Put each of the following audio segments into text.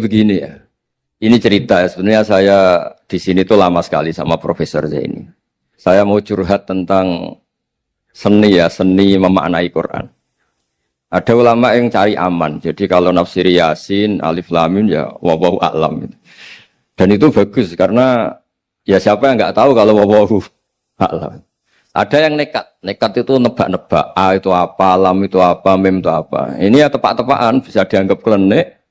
begini ya. Ini cerita ya. Sebenarnya saya di sini tuh lama sekali sama Profesor Zaini. Saya mau curhat tentang seni ya, seni memaknai Quran. Ada ulama yang cari aman. Jadi kalau nafsir Yasin, Alif Lam Mim ya wallahu a'lam. Dan itu bagus karena ya siapa yang nggak tahu kalau wallahu a'lam. Ada yang nekat itu nebak-nebak. A itu apa, lam itu apa, mim itu apa. Ini ya tepak-tepakan, bisa dianggap klenik,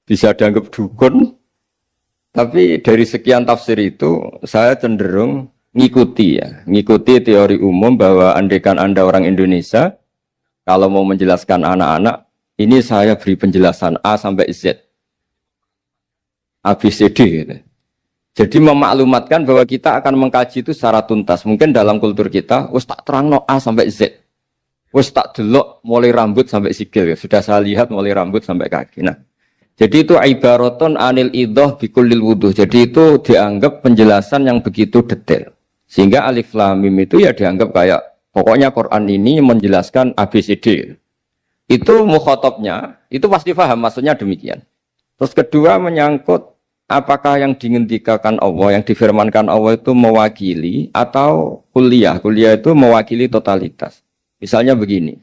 bisa dianggap dukun. Tapi dari sekian tafsir itu, saya cenderung ngikuti teori umum bahwa andaikan Anda orang Indonesia, kalau mau menjelaskan anak-anak, ini saya beri penjelasan A sampai Z. A, B, C, D gitu. Jadi memaklumatkan bahwa kita akan mengkaji itu secara tuntas. Mungkin dalam kultur kita, wis tak terangno A sampai Z. Wis tak delok mulai rambut sampai sikil. Ya. Sudah saya lihat mulai rambut sampai kaki. Nah, jadi itu ibaratun anil idhah bikullil wuduh. Jadi itu dianggap penjelasan yang begitu detail. Sehingga Alif Lam Mim itu ya dianggap kayak, pokoknya Quran ini menjelaskan ABCD. Itu mukhatabnya, itu pasti paham maksudnya demikian. Terus kedua menyangkut apakah yang dingendikakan Allah, yang difirmankan Allah itu mewakili atau kuliah. Kuliah itu mewakili totalitas. Misalnya begini,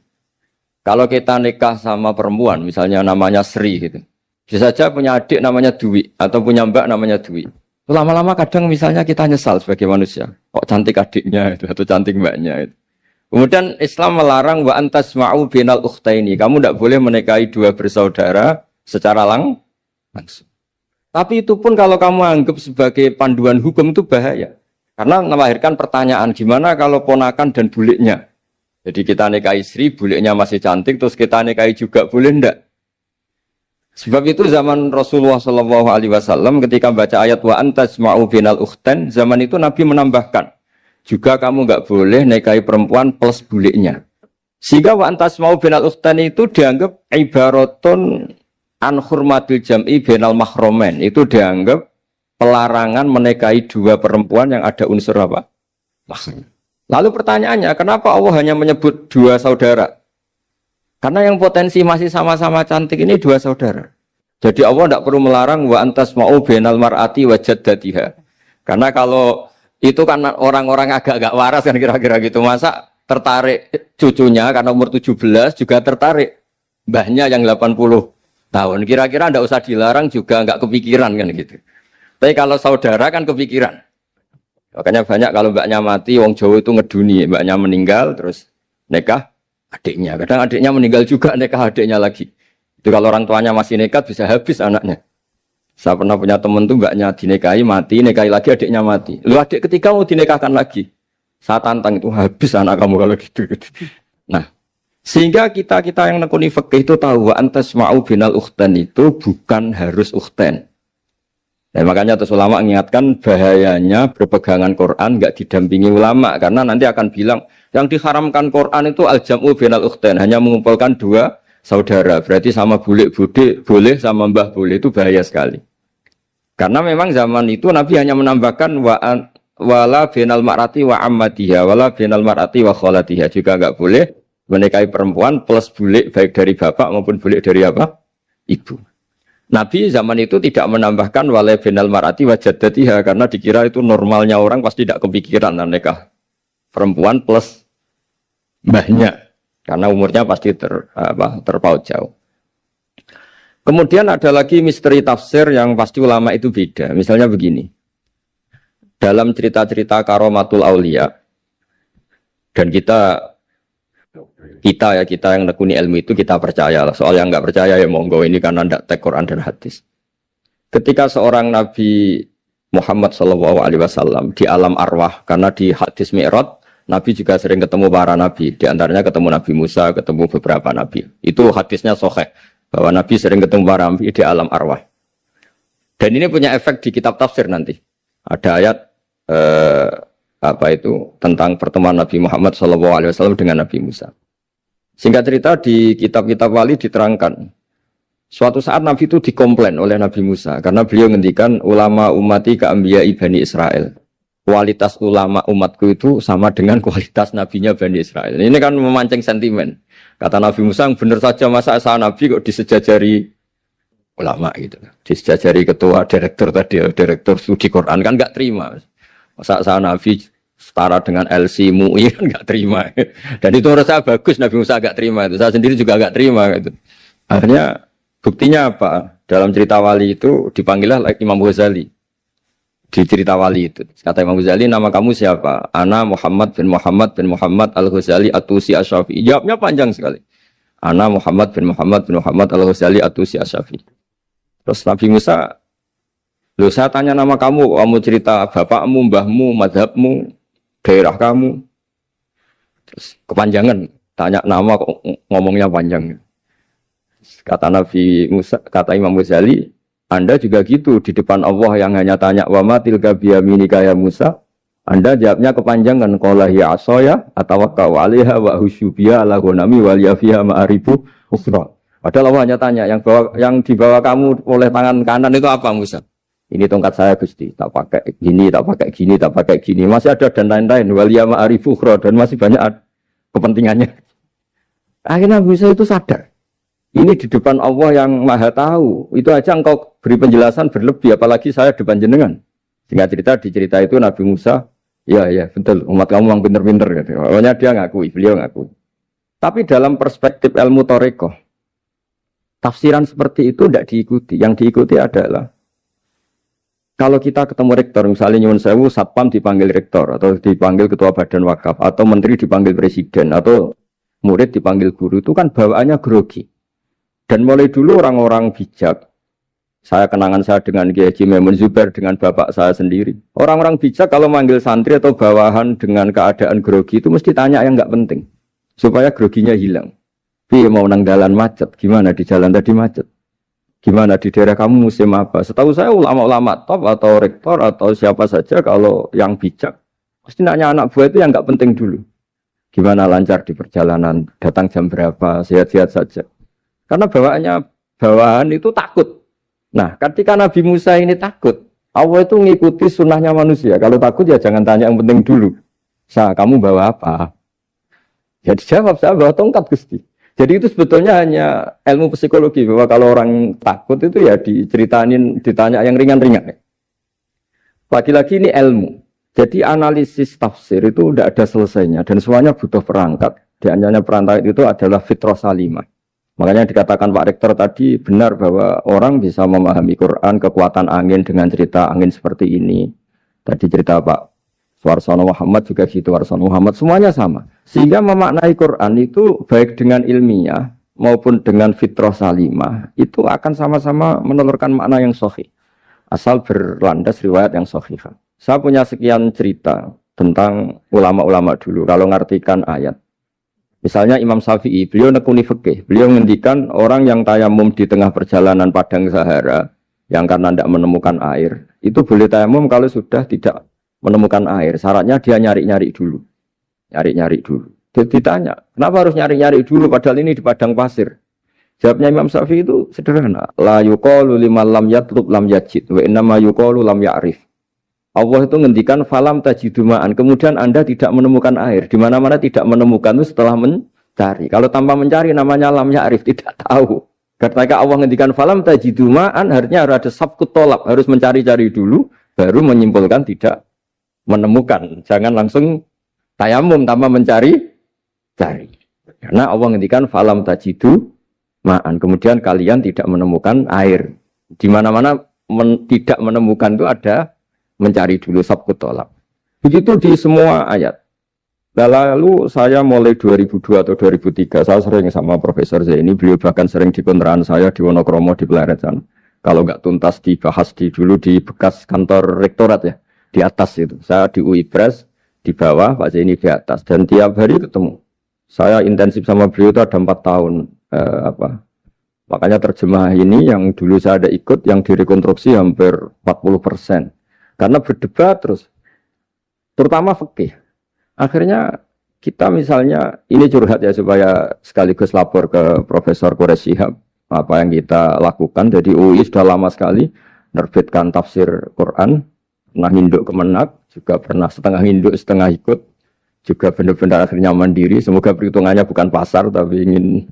kalau kita nikah sama perempuan, misalnya namanya Sri gitu. Bisa saja punya adik namanya Dwi, atau punya mbak namanya Dwi. Lama-lama kadang misalnya kita nyesal sebagai manusia. Kok cantik adiknya itu, atau cantik mbaknya itu. Kemudian Islam melarang wa antasma'u binal ukhtaini. Kamu tidak boleh menikahi dua bersaudara secara langsung. Tapi itu pun kalau kamu anggap sebagai panduan hukum itu bahaya. Karena melahirkan pertanyaan, gimana kalau ponakan dan buliknya? Jadi kita nikahi Sri, buliknya masih cantik, terus kita nikahi juga, boleh enggak? Sebab itu zaman Rasulullah SAW ketika baca ayat wa antasma'u binal ukhtan, zaman itu Nabi menambahkan, juga kamu enggak boleh nikahi perempuan plus buliknya. Sehingga wa antasma'u binal ukhtan itu dianggap ibaratun an hurmatil jam'i bainal mahromen, itu dianggap pelarangan menikahi dua perempuan yang ada unsur apa? Mahram. Lalu pertanyaannya, kenapa Allah hanya menyebut dua saudara? Karena yang potensi masih sama-sama cantik ini dua saudara. Jadi Allah tidak perlu melarang wa antasma'u bainal mar'ati wa jaddatiha. Karena kalau itu kan orang-orang agak-agak waras kan kira-kira gitu, masa tertarik cucunya karena umur 17 juga tertarik mbahnya yang 80 tahun, kira-kira ndak usah dilarang juga nggak kepikiran kan gitu. Tapi kalau saudara kan kepikiran. Makanya banyak kalau mbaknya mati, wong Jawa itu ngeduni, mbaknya meninggal terus nikah adiknya. Kadang adiknya meninggal juga nikah adiknya lagi. Itu kalau orang tuanya masih nekat bisa habis anaknya. Saya pernah punya teman tuh mbaknya dinikahi mati, nikahi lagi adiknya mati. Lu adik ketiga mau dinikahkan lagi. Saya tantang itu habis anak kamu kalau gitu. Nah, sehingga kita yang nekuni fikih itu tahu wa antasma'u binal ukhtan itu bukan harus ukhtan. Dan makanya terus ulama mengingatkan bahayanya berpegangan Quran enggak didampingi ulama karena nanti akan bilang yang diharamkan Quran itu al-jam'u binal ukhtan, hanya mengumpulkan dua saudara. Berarti sama bulik bude boleh, sama mbah boleh, itu bahaya sekali. Karena memang zaman itu Nabi hanya menambahkan wala binal mar'ati wa ammatiha, wala binal mar'ati wa kholatiha, juga enggak boleh menikahi perempuan plus bulik baik dari bapak maupun bulik dari apa? Ibu. Nabi zaman itu tidak menambahkan wala binal mar'ati wa jaddatiha karena dikira itu normalnya orang pasti tidak kepikiran nikah perempuan plus mbahnya karena umurnya pasti terpaut jauh. Kemudian ada lagi misteri tafsir yang pasti ulama itu beda. Misalnya begini. Dalam cerita-cerita karomatul aulia dan kita yang nekuni ilmu itu kita percaya. Soal yang nggak percaya ya monggo, ini karena tidak tek Quran dan hadis. Ketika seorang Nabi Muhammad SAW di alam arwah, karena di hadis Mi'raj Nabi juga sering ketemu para nabi, di antaranya ketemu Nabi Musa, ketemu beberapa nabi. Itu hadisnya sahih bahwa Nabi sering ketemu para nabi di alam arwah. Dan ini punya efek di kitab tafsir nanti. Ada ayat tentang pertemuan Nabi Muhammad SAW dengan Nabi Musa. Singkat cerita di kitab-kitab wali diterangkan, suatu saat Nabi itu dikomplain oleh Nabi Musa karena beliau ngendikan ulama ummati ka'ambiya Bani Israel. Kualitas ulama umatku itu sama dengan kualitas nabinya Bani Israel. Ini kan memancing sentimen. Kata Nabi Musa, benar saja masa saya Nabi kok disejajari ulama gitu. Disejajari ketua direktur tadi, direktur studi Quran kan nggak terima. Masa saya Nabi setara dengan LC MUI kan nggak terima. Dan itu menurut saya bagus Nabi Musa nggak terima itu. Saya sendiri juga nggak terima gitu. Akhirnya buktinya apa? Dalam cerita wali itu dipanggillah Imam Ghazali. Di cerita wali itu kata Imam Ghazali, nama kamu siapa? Ana Muhammad bin Muhammad Al-Ghazali At-Tusi Asy-Syafi'i. Jawabnya panjang sekali. Ana Muhammad bin Muhammad Al-Ghazali At-Tusi Asy-Syafi'i. Terus Nabi Musa, loh saya tanya nama kamu cerita bapakmu, mbahmu, madhabmu, daerah kamu. Terus kepanjangan, tanya nama kok ngomongnya panjang. Kata Nabi Musa, kata Imam Ghazali, Anda juga gitu di depan Allah yang hanya tanya wa ma tilka biyaminika ya Musa. Anda jawabnya kepanjangan qala hiya asaya atawakkau 'alaiha wa husyubiya ala ghanami wa liyafiha ma'aribu ukhra. Padahal Allah hanya tanya yang dibawa kamu oleh tangan kanan itu apa Musa? Ini tongkat saya Gusti, tak pakai gini, tak pakai gini, tak pakai gini. Masih ada dan lain-lain wa liya ma'aribu ukhra dan masih banyak kepentingannya. Akhirnya Musa itu sadar. Ini di depan Allah yang maha tahu. Itu aja engkau beri penjelasan berlebih. Apalagi saya depan jenengan. Sehingga di cerita itu Nabi Musa. Ya betul. Umat kamu yang pinter-pinter. Gitu. Pokoknya dia ngakui. Beliau ngakui. Tapi dalam perspektif ilmu Thariqah. Tafsiran seperti itu tidak diikuti. Yang diikuti adalah. Kalau kita ketemu rektor. Misalnya Nyuwun Sewu, Satpam dipanggil rektor. Atau dipanggil ketua badan wakaf. Atau menteri dipanggil presiden. Atau murid dipanggil guru. Itu kan bawaannya grogi. Dan mulai dulu orang-orang bijak, saya kenangan saya dengan Kiai Haji Maimun Zubair dengan bapak saya sendiri. Orang-orang bijak kalau manggil santri atau bawahan dengan keadaan grogi itu mesti tanya yang nggak penting. Supaya groginya hilang. Piye mau nang dalan macet, gimana di jalan tadi macet? Gimana di daerah kamu musim apa? Setahu saya ulama-ulama top atau rektor atau siapa saja kalau yang bijak, mesti nanya anak buah itu yang nggak penting dulu. Gimana lancar di perjalanan, datang jam berapa, sehat-sehat saja. Karena bawahan itu takut. Nah, ketika Nabi Musa ini takut, Allah itu mengikuti sunnahnya manusia. Kalau takut ya jangan tanya yang penting dulu. Kamu bawa apa? Ya dijawab, saya bawa tongkat Gusti. Jadi itu sebetulnya hanya ilmu psikologi. Bahwa kalau orang takut itu ya ditanya yang ringan-ringan. Lagi-lagi ini ilmu. Jadi analisis tafsir itu tidak ada selesainya. Dan semuanya butuh perangkat. Di antaranya perangkat itu adalah fitrah salimah. Makanya dikatakan Pak Rektor tadi benar bahwa orang bisa memahami Quran, kekuatan angin dengan cerita angin seperti ini. Tadi cerita Pak Warsono Muhammad juga gitu, Warsono Muhammad, semuanya sama. Sehingga memaknai Quran itu baik dengan ilmiah maupun dengan fitrah salimah, itu akan sama-sama menelurkan makna yang sahih. Asal berlandas riwayat yang sahih. Saya punya sekian cerita tentang ulama-ulama dulu, kalau ngartikan ayat. Misalnya Imam Syafi'i, beliau nekuni fikih. Beliau menghentikan orang yang tayamum di tengah perjalanan padang Sahara, yang karena tidak menemukan air, itu boleh tayamum kalau sudah tidak menemukan air. Syaratnya dia nyari-nyari dulu. Nyari-nyari dulu. Ditanya, kenapa harus nyari-nyari dulu padahal ini di padang pasir? Jawabnya Imam Syafi'i itu sederhana. La yuqalu liman lam yatlub lam yajid, wa innama yuqalu lam ya'rif. Allah itu ngendikan falam tajiduma'an. Kemudian Anda tidak menemukan air. Di mana-mana tidak menemukan itu setelah mencari. Kalau tanpa mencari namanya lam ya'rif, tidak tahu. Ketika Allah ngendikan falam tajiduma'an, artinya harus ada sabkut tolak. Harus mencari-cari dulu, baru menyimpulkan tidak menemukan. Jangan langsung tayamum tanpa mencari-cari. Karena Allah ngendikan falam tajiduma'an. Kemudian kalian tidak menemukan air. Di mana-mana tidak menemukan itu ada mencari dulu sabkut tolak. Begitu di semua ayat. Lalu saya mulai 2002 atau 2003, saya sering sama Profesor Zaini, beliau bahkan sering di kontrakan saya di Wonokromo di Pleret sana. Kalau nggak tuntas dibahas dulu di bekas kantor rektorat ya, di atas itu. Saya di UI Pres, di bawah, Pak Zaini di atas. Dan tiap hari ketemu. Saya intensif sama beliau itu ada 4 tahun. Makanya terjemah ini yang dulu saya ada ikut, yang direkonstruksi hampir 40%. Karena berdebat terus, terutama fikih. Akhirnya kita misalnya, ini curhat ya supaya sekaligus lapor ke Profesor Quraish Shihab apa yang kita lakukan. Jadi UI sudah lama sekali menerbitkan tafsir Quran, pernah nginduk Kemenak, juga pernah setengah nginduk setengah ikut, juga benar-benar akhirnya mandiri. Semoga perhitungannya bukan pasar tapi ingin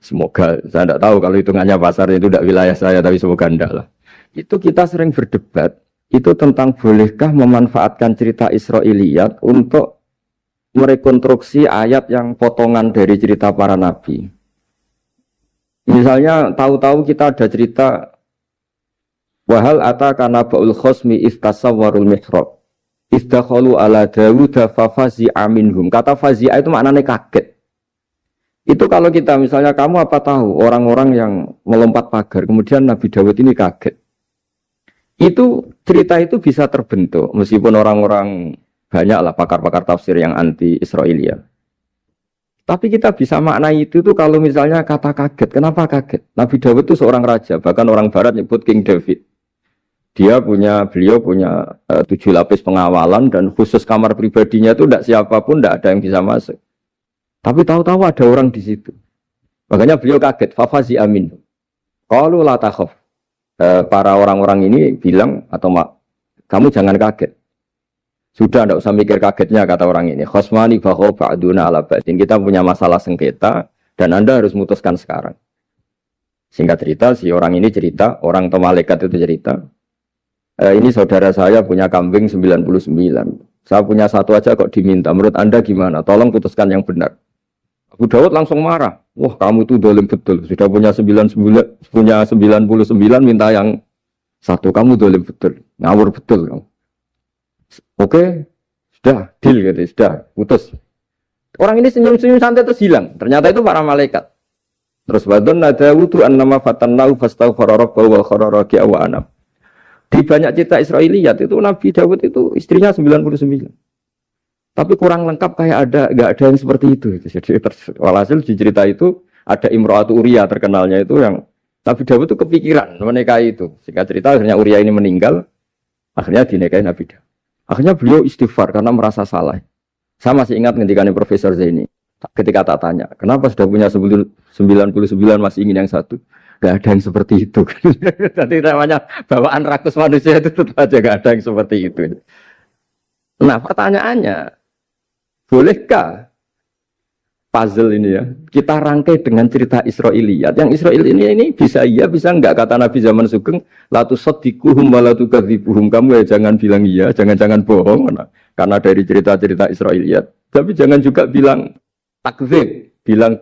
Semoga, saya tidak tahu kalau hitungannya pasar itu tidak wilayah saya, tapi semoga enggak lah. Itu kita sering berdebat, itu tentang bolehkah memanfaatkan cerita Israiliyat untuk merekonstruksi ayat yang potongan dari cerita para nabi. Misalnya, tahu-tahu kita ada cerita, wahal ataka naba'ul khosmi istasawwarul mihrab, istakhalu ala Dawuda fafazi'a minhum. Kata fazi'a itu maknanya kaget. Itu kalau kita misalnya kamu apa tahu orang-orang yang melompat pagar kemudian Nabi Dawud ini kaget. Itu cerita itu bisa terbentuk meskipun orang-orang banyaklah pakar-pakar tafsir yang anti Israiliyat. Tapi kita bisa maknai itu tuh kalau misalnya kata kaget. Kenapa kaget? Nabi Dawud itu seorang raja, bahkan orang barat nyebut King David. Beliau punya 7 lapis pengawalan dan khusus kamar pribadinya itu tidak siapapun, tidak ada yang bisa masuk. Tapi tahu-tahu ada orang di situ. Makanya beliau kaget. Fafazi amin. Qalu la takhaf. Para orang-orang ini bilang atau kamu jangan kaget. Sudah tidak usah mikir kagetnya kata orang ini. Khosmani bakho ba'duna ala ba'din. Kita punya masalah sengketa dan Anda harus memutuskan sekarang. Singkat cerita si orang ini cerita, orang atau malaikat itu cerita. Ini saudara saya punya kambing 99. Saya punya satu aja kok diminta. Menurut Anda gimana? Tolong putuskan yang benar. Abu Dawud langsung marah. Wah, kamu itu dolim betul. Sudah punya 99, minta yang satu. Kamu dolim betul. Ngawur betul kamu. Oke, sudah deal gitu, sudah putus. Orang ini senyum-senyum santai terus hilang. Ternyata itu para malaikat. Terus wadon Dawud annama fatannahu fastaghfara rabbahu wa kharra raki'a wa anam. Di banyak cerita Israiliyat itu Nabi Dawud itu istrinya 99. Tapi kurang lengkap kayak nggak ada yang seperti itu. Jadi walhasil di cerita itu ada Imro'atu Uria terkenalnya itu yang Nabi Dawud itu kepikiran menikahi itu. Singkat cerita akhirnya Uria ini meninggal, akhirnya dinikahi Nabi Dawud. Akhirnya beliau istighfar karena merasa salah. Saya masih ingat ketika Profesor Zaini, ketika tak tanya, kenapa sudah punya 99 masih ingin yang satu? Gak ada yang seperti itu. Jadi namanya bawaan rakus manusia itu tetap aja gak ada yang seperti itu. Nah pertanyaannya, bolehkah puzzle ini ya kita rangkai dengan cerita Israiliyat? Yang Israil ini bisa iya, bisa enggak? Kata Nabi zaman Sugeng, la tusaddiquhum wa la tukadzibuhum. Kamu ya jangan bilang iya, jangan bohong karena dari cerita-cerita Israiliyat. Tapi jangan juga bilang takdzib, bilang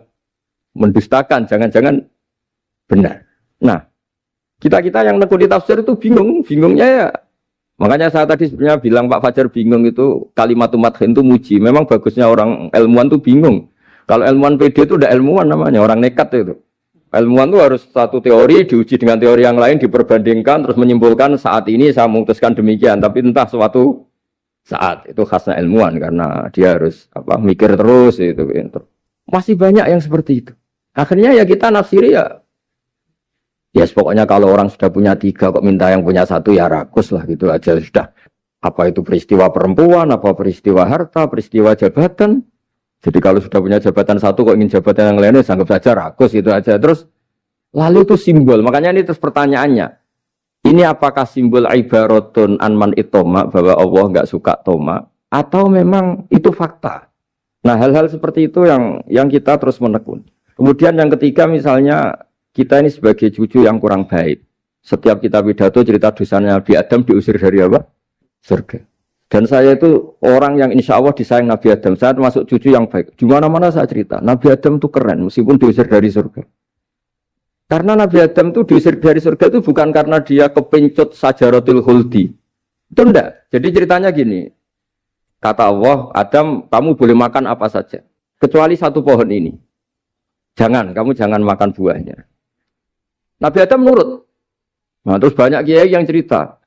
mendustakan, jangan-jangan benar. Nah, kita yang nekuni tafsir itu bingungnya ya. Makanya saya tadi sebenarnya bilang Pak Fajar bingung itu kalimat madhin itu muji. Memang bagusnya orang ilmuwan itu bingung. Kalau ilmuwan PD itu udah ilmuwan namanya, orang nekat itu. Ilmuwan itu harus satu teori diuji dengan teori yang lain, diperbandingkan terus menyimpulkan saat ini saya memutuskan demikian. Tapi entah suatu saat itu khasnya ilmuwan karena dia harus mikir terus itu. Masih banyak yang seperti itu. Akhirnya ya kita nafsiri ya. Yes, pokoknya kalau orang sudah punya 3 kok minta yang punya 1 ya rakus lah gitu aja sudah. Apa itu peristiwa perempuan, apa peristiwa harta, peristiwa jabatan. Jadi kalau sudah punya jabatan 1 kok ingin jabatan yang lainnya anggap saja rakus gitu aja. Terus lalu itu simbol. Makanya ini terus pertanyaannya. Ini apakah simbol ibaratun anman itoma bahwa Allah enggak suka toma atau memang itu fakta? Nah, hal-hal seperti itu yang kita terus menekun. Kemudian yang ketiga misalnya kita ini sebagai cucu yang kurang baik. Setiap kita pidato cerita dosanya Nabi Adam diusir dari apa? Surga. Dan saya itu orang yang insya Allah disayang Nabi Adam. Saya termasuk cucu yang baik. Di mana-mana saya cerita. Nabi Adam itu keren meskipun diusir dari surga. Karena Nabi Adam itu diusir dari surga itu bukan karena dia kepencut sajaratul khuldi. Itu enggak. Jadi ceritanya gini. Kata Allah, Adam kamu boleh makan apa saja. Kecuali 1 pohon ini. Kamu jangan makan buahnya. Nabi Adam nurut. Nah, terus banyak kiai yang cerita.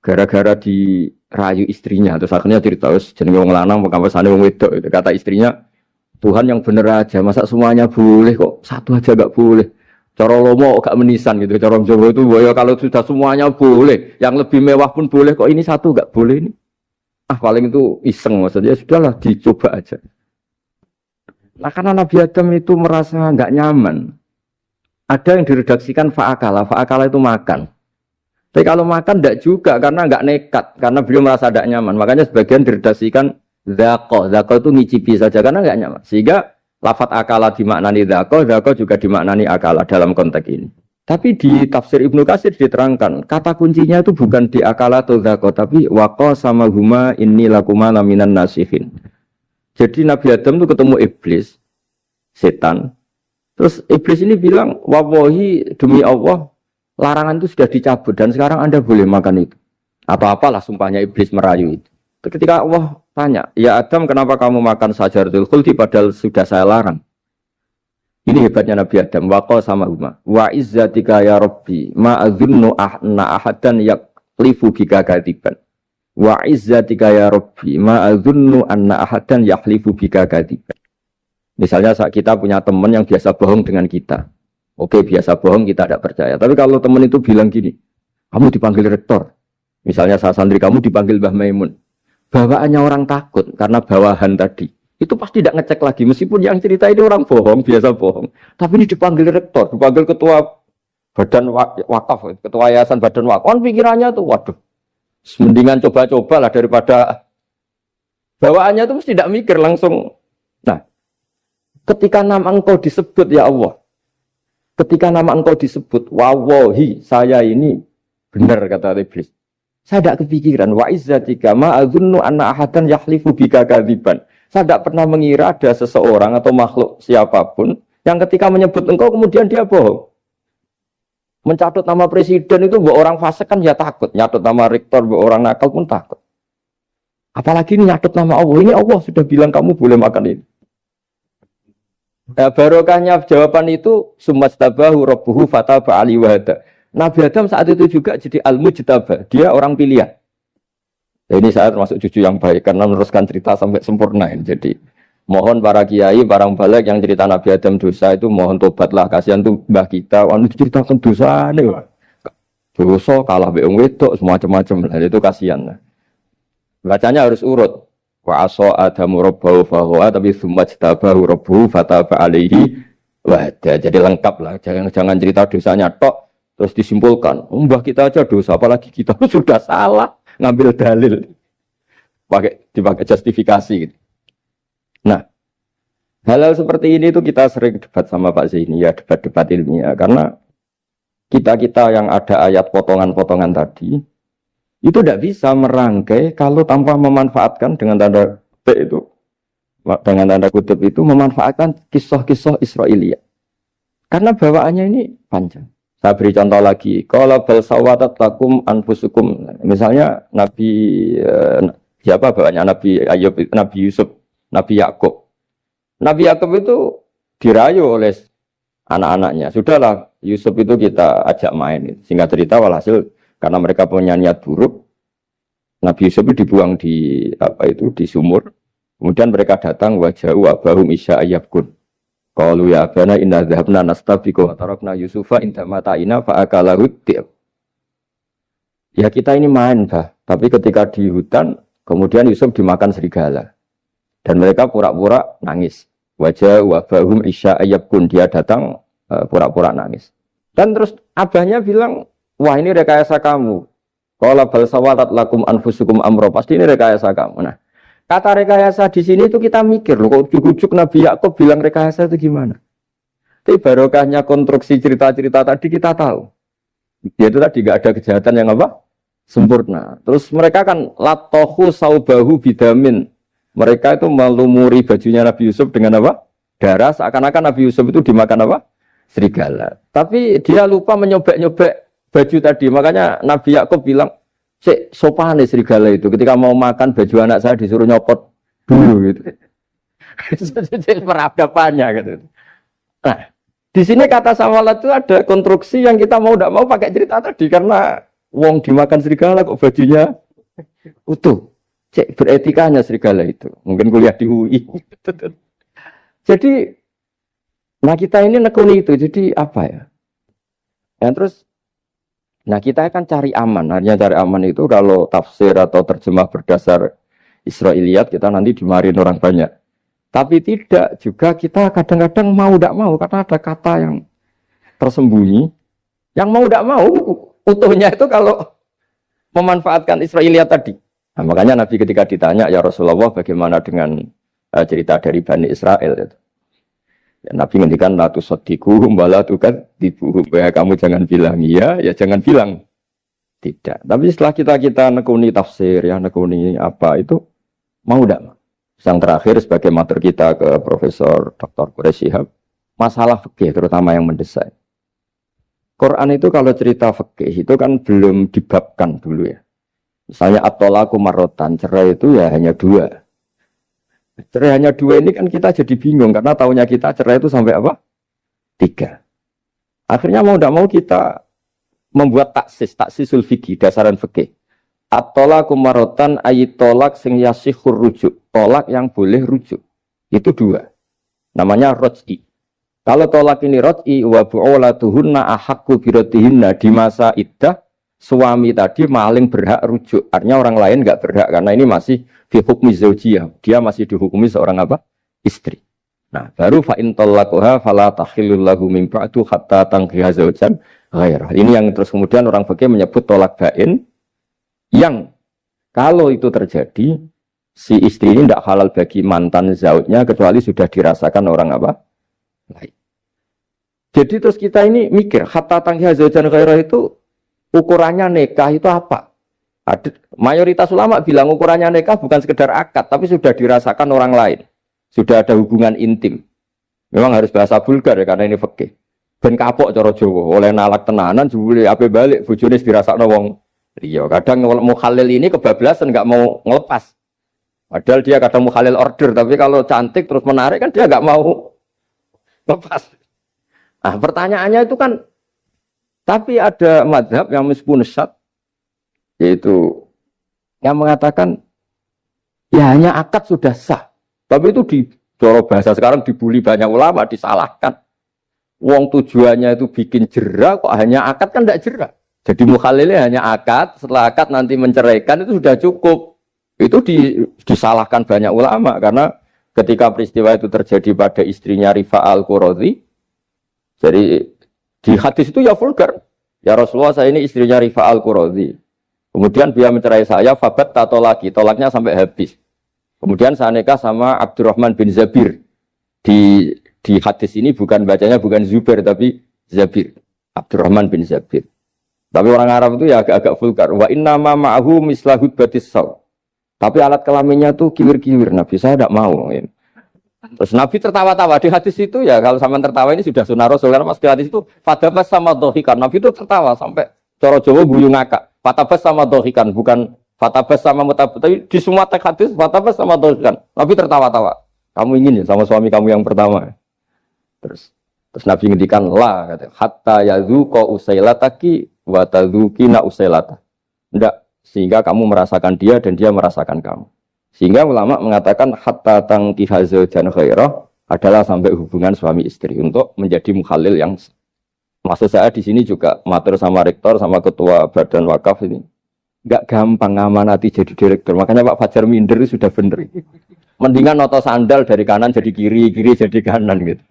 Gara-gara dirayu istrinya. Terus akhirnya cerita, jenenge wong lanang pekampesane wong wedok. Kata istrinya, Tuhan yang bener aja. Masa semuanya boleh kok? 1 aja gak boleh. Cara lomo gak menisan gitu. Cara Jawa itu, ya kalau sudah semuanya boleh. Yang lebih mewah pun boleh. Kok ini 1 gak boleh ini? Paling itu iseng maksudnya. Sudahlah, dicoba aja. Nah, karena Nabi Adam itu merasa gak nyaman. Ada yang diredaksikan fa'akala itu makan. Tapi kalau makan tidak juga karena nggak nekat, karena beliau merasa tidak nyaman. Makanya sebagian diredaksikan zaqo itu ngicipi saja karena nggak nyaman. Sehingga lafat akala dimaknani dzaqo juga dimaknani akala dalam konteks ini. Tapi di tafsir Ibnu Katsir diterangkan, kata kuncinya itu bukan di akala atau dzaqo, tapi waqa sama huma inni lakuma laminan nasihin. Jadi Nabi Adam itu ketemu iblis, setan. Terus iblis ini bilang, wallahi demi Allah, larangan itu sudah dicabut dan sekarang Anda boleh makan itu. Apa-apalah sumpahnya iblis merayu itu. Ketika Allah tanya, ya Adam kenapa kamu makan sajaratul khuldi padahal sudah saya larang. Ini hebatnya Nabi Adam. Waqa sama huma. Wa izzatika ya Rabbi ma adzunnu anna ahadan yaklifu bika kadiban. Wa izzatika ya Rabbi ma adzunnu anna ahadan yaklifu bika kadiban. Misalnya saat kita punya teman yang biasa bohong dengan kita. Oke, biasa bohong kita tidak percaya. Tapi kalau teman itu bilang gini, kamu dipanggil rektor. Misalnya saat santri kamu dipanggil Mbah Maimun. Bawaannya orang takut karena bawahan tadi. Itu pasti tidak ngecek lagi. Meskipun yang cerita ini orang bohong, biasa bohong. Tapi ini dipanggil rektor, dipanggil ketua badan wakaf, ketua yayasan badan wakaf. Kan pikirannya tuh, waduh, mendingan coba-coba lah daripada bawaannya tuh mesti tidak mikir langsung. Nah, ketika nama engkau disebut ya Allah, ketika nama engkau disebut, wallahi saya ini benar kata iblis. Saya tidak kepikiran wa izzatika ma adzunnu anna ahadan yahlifu bika kadziban. Saya tidak pernah mengira ada seseorang atau makhluk siapapun yang ketika menyebut engkau kemudian dia bohong. Mencatut nama presiden itu buat orang fasik kan ya takut. Nyatut nama rektor buat orang nakal pun takut. Apalagi ini nyatut nama Allah. Ini Allah sudah bilang kamu boleh makan ini. Nah, barokahnya jawaban itu sumastabahu rabbuhu fataba ali wahada. Nabi Adam saat itu juga jadi al-mujtaba. Dia orang pilihan. Ini saya termasuk cucu yang baik karena meneruskan cerita sampai sempurna. Jadi mohon para kiai, para balik yang cerita Nabi Adam dosa itu mohon tobatlah. Kasihan tuh mbah kita, anu ceritakan dosa nih. Dosa kalah beong wedok semacam-macam lah itu kasihan. Bacanya harus urut. Wa aso adamu rabbahu fahuwa tapi tsumma jtabahu rabbuhu fataba alaihi wahda. Jadi lengkap lah. Jangan cerita dosanya tok terus disimpulkan. Mbah kita aja dosa apalagi kita sudah salah. Ngambil dalil dipakai justifikasi gitu. Nah, hal-hal seperti ini tuh kita sering debat sama Pak Zaini ya, debat-debat ilmiah karena kita yang ada ayat potongan-potongan tadi itu tidak bisa merangkai kalau tanpa memanfaatkan dengan tanda kutip itu memanfaatkan kisah-kisah Israiliyah. Karena bawaannya ini panjang. Saya beri contoh lagi. Qala bal sawatat lakum anfusukum. Misalnya siapa bapaknya Nabi Ayub, Nabi Yusuf, Nabi Yakub. Nabi Yakub itu dirayu oleh anak-anaknya. Sudahlah Yusuf itu kita ajak main. Singkat cerita walhasil karena mereka punya niat buruk, Nabi Yusuf itu dibuang di sumur. Kemudian mereka datang waja'u abahum isya ayyabkun. Qalu ya abana inna dhahabna nastabiqu wa tarakna Yusufa inda mata'ina fa akalahu dhi'ab. Ya kita ini main, Bah. Tapi ketika di hutan, kemudian Yusuf dimakan serigala. Dan mereka pura-pura nangis. Wajah wabahum isya ayyabkun. Dia datang pura-pura nangis. Dan terus abahnya bilang, wah ini rekayasa kamu. Qala bal sawatat lakum anfusukum amro. Pasti ini rekayasa kamu. Nah, kata rekayasa di sini itu kita mikir loh, kok ujuk-ujuk Nabi Yakub bilang rekayasa itu gimana? Tapi barokahnya konstruksi cerita-cerita tadi kita tahu. Dia itu tadi nggak ada kejahatan yang apa? Sempurna. Terus mereka kan latohu saubahu bidamin. Mereka itu melumuri bajunya Nabi Yusuf dengan apa? Darah. Seakan-akan Nabi Yusuf itu dimakan apa? Serigala. Tapi dia lupa menyobek-nyobek baju tadi. Makanya Nabi Yakub bilang, sopan serigala itu ketika mau makan baju anak saya disuruh nyopot dulu gitu. Peradabannya gitu. Nah, di sini kata sawalat itu ada konstruksi yang kita mau tidak mau pakai cerita tadi karena wong dimakan serigala kok bajunya utuh. Cek beretikanya serigala itu. Mungkin kuliah di UI. Jadi, nah kita ini nekuni itu. Jadi apa ya? Dan terus nah kita akan cari aman. Artinya cari aman itu kalau tafsir atau terjemah berdasar Israiliyat kita nanti dimarin orang banyak. Tapi tidak juga kita kadang-kadang mau tidak mau karena ada kata yang tersembunyi. Yang mau tidak mau utuhnya itu kalau memanfaatkan Israiliyat tadi. Nah, makanya Nabi ketika ditanya ya Rasulullah bagaimana dengan cerita dari Bani Israel itu. Ya, Nabi ngendikan la tusaddiquhum wa la tukadzibuhum. Ya kamu jangan bilang iya, ya jangan bilang tidak. Tapi setelah kita nekuni tafsir, ya nekuni apa itu mau tidak? Yang terakhir sebagai matur kita ke Profesor Dr. Quraish Shihab, masalah fikih terutama yang mendesak. Quran itu kalau cerita fikih itu kan belum dibabkan dulu ya. Misalnya at-thalaqu marratan, cerai itu ya hanya 2. Cerai hanya 2 ini kan kita jadi bingung karena taunya kita cerai itu sampai apa? 3. Akhirnya mau tidak mau kita membuat taksisul fikih, dasaran fikih. At-thalaqu marratan ayat tolak sing yasihur rujuk, tolak yang boleh rujuk. Itu 2. Namanya roj'i. Kalau tolak ini roj'i wa bu'ulatuhunna ahaqqu biratihinna, di masa iddah suami tadi maling berhak rujuk. Artinya orang lain enggak berhak karena ini masih fi hukmi zaujiyah. Dia masih dihukumi seorang apa? Istri. Nah, baru fa in talaquha fala tahillul lahu min ba'du hatta tankiha zaujan ghairah. Ini yang terus kemudian orang fikih menyebut tolak bain, yang kalau itu terjadi si istri ini tidak halal bagi mantan zaujnya kecuali sudah dirasakan orang apa? Lain. Jadi terus kita ini mikir hatta tankiha zaujan ghairah itu ukurannya nikah itu apa? Mayoritas ulama bilang ukurannya nikah bukan sekedar akad tapi sudah dirasakan orang lain. Sudah ada hubungan intim. Memang harus bahasa vulgar ya karena ini fikih. Ben kapok cara Jawa oleh nalak tenanan jebule ape balik bojone dirasakno wong liya. Kadang mukhalil ini kebablasan enggak mau ngelepas. Padahal dia kadang mukhalil order tapi kalau cantik terus menarik kan dia enggak mau lepas. Nah, pertanyaannya itu kan tapi ada madhab yang meskipun syad yaitu yang mengatakan ya hanya akad sudah sah. Tapi itu di cara bahasa sekarang dibully banyak ulama, disalahkan. Wong tujuannya itu bikin jera kok hanya akad kan tidak jera. Jadi mukhalilnya hanya akad, setelah akad nanti menceraikan itu sudah cukup. Itu disalahkan banyak ulama karena ketika peristiwa itu terjadi pada istrinya Rifa al-Quradi. Jadi di hadis itu ya vulgar. Ya Rasulullah saya ini istrinya Rifa al-Quradi. Kemudian dia mencerai saya, fabat tato lagi, tolaknya sampai habis. Kemudian saya nikah sama Abdurrahman bin Zabir. Di hadis ini bukan bacanya bukan Zubair tapi Zabir. Abdurrahman bin Zabir. Tapi orang Arab itu ya agak-agak vulgar. Wa inna ma ma'ahu mislahud batis saw. Tapi alat kelaminnya tuh kiwir-kiwir. Nabi saya tidak mau. Terus Nabi tertawa-tawa di hadis itu ya kalau sama tertawa ini sudah sunnah Rasul karena mas di hadis itu fatabas sama dohikan. Nabi itu tertawa sampai coro Jawa guyu ngakak. Fatabas sama dohikan bukan fatabas sama mutabas. Tapi di semua teks hadis fatabas sama dohikan. Nabi tertawa-tawa. Kamu ingin ya sama suami kamu yang pertama. Terus Nabi ngendikan la kata hatta yadzuqa usailataki wa tadzukina usailata. Enggak, sehingga kamu merasakan dia dan dia merasakan kamu. Sehingga ulama mengatakan hatta tankiha zaujan ghairah adalah sampai hubungan suami istri untuk menjadi mukhalil yang maksud saya di sini juga matur sama rektor sama ketua badan wakaf ini enggak gampang ngamanati jadi direktur. Makanya Pak Fajar minder sudah bener. Mendingan noto sandal dari kanan jadi kiri, kiri jadi kanan gitu.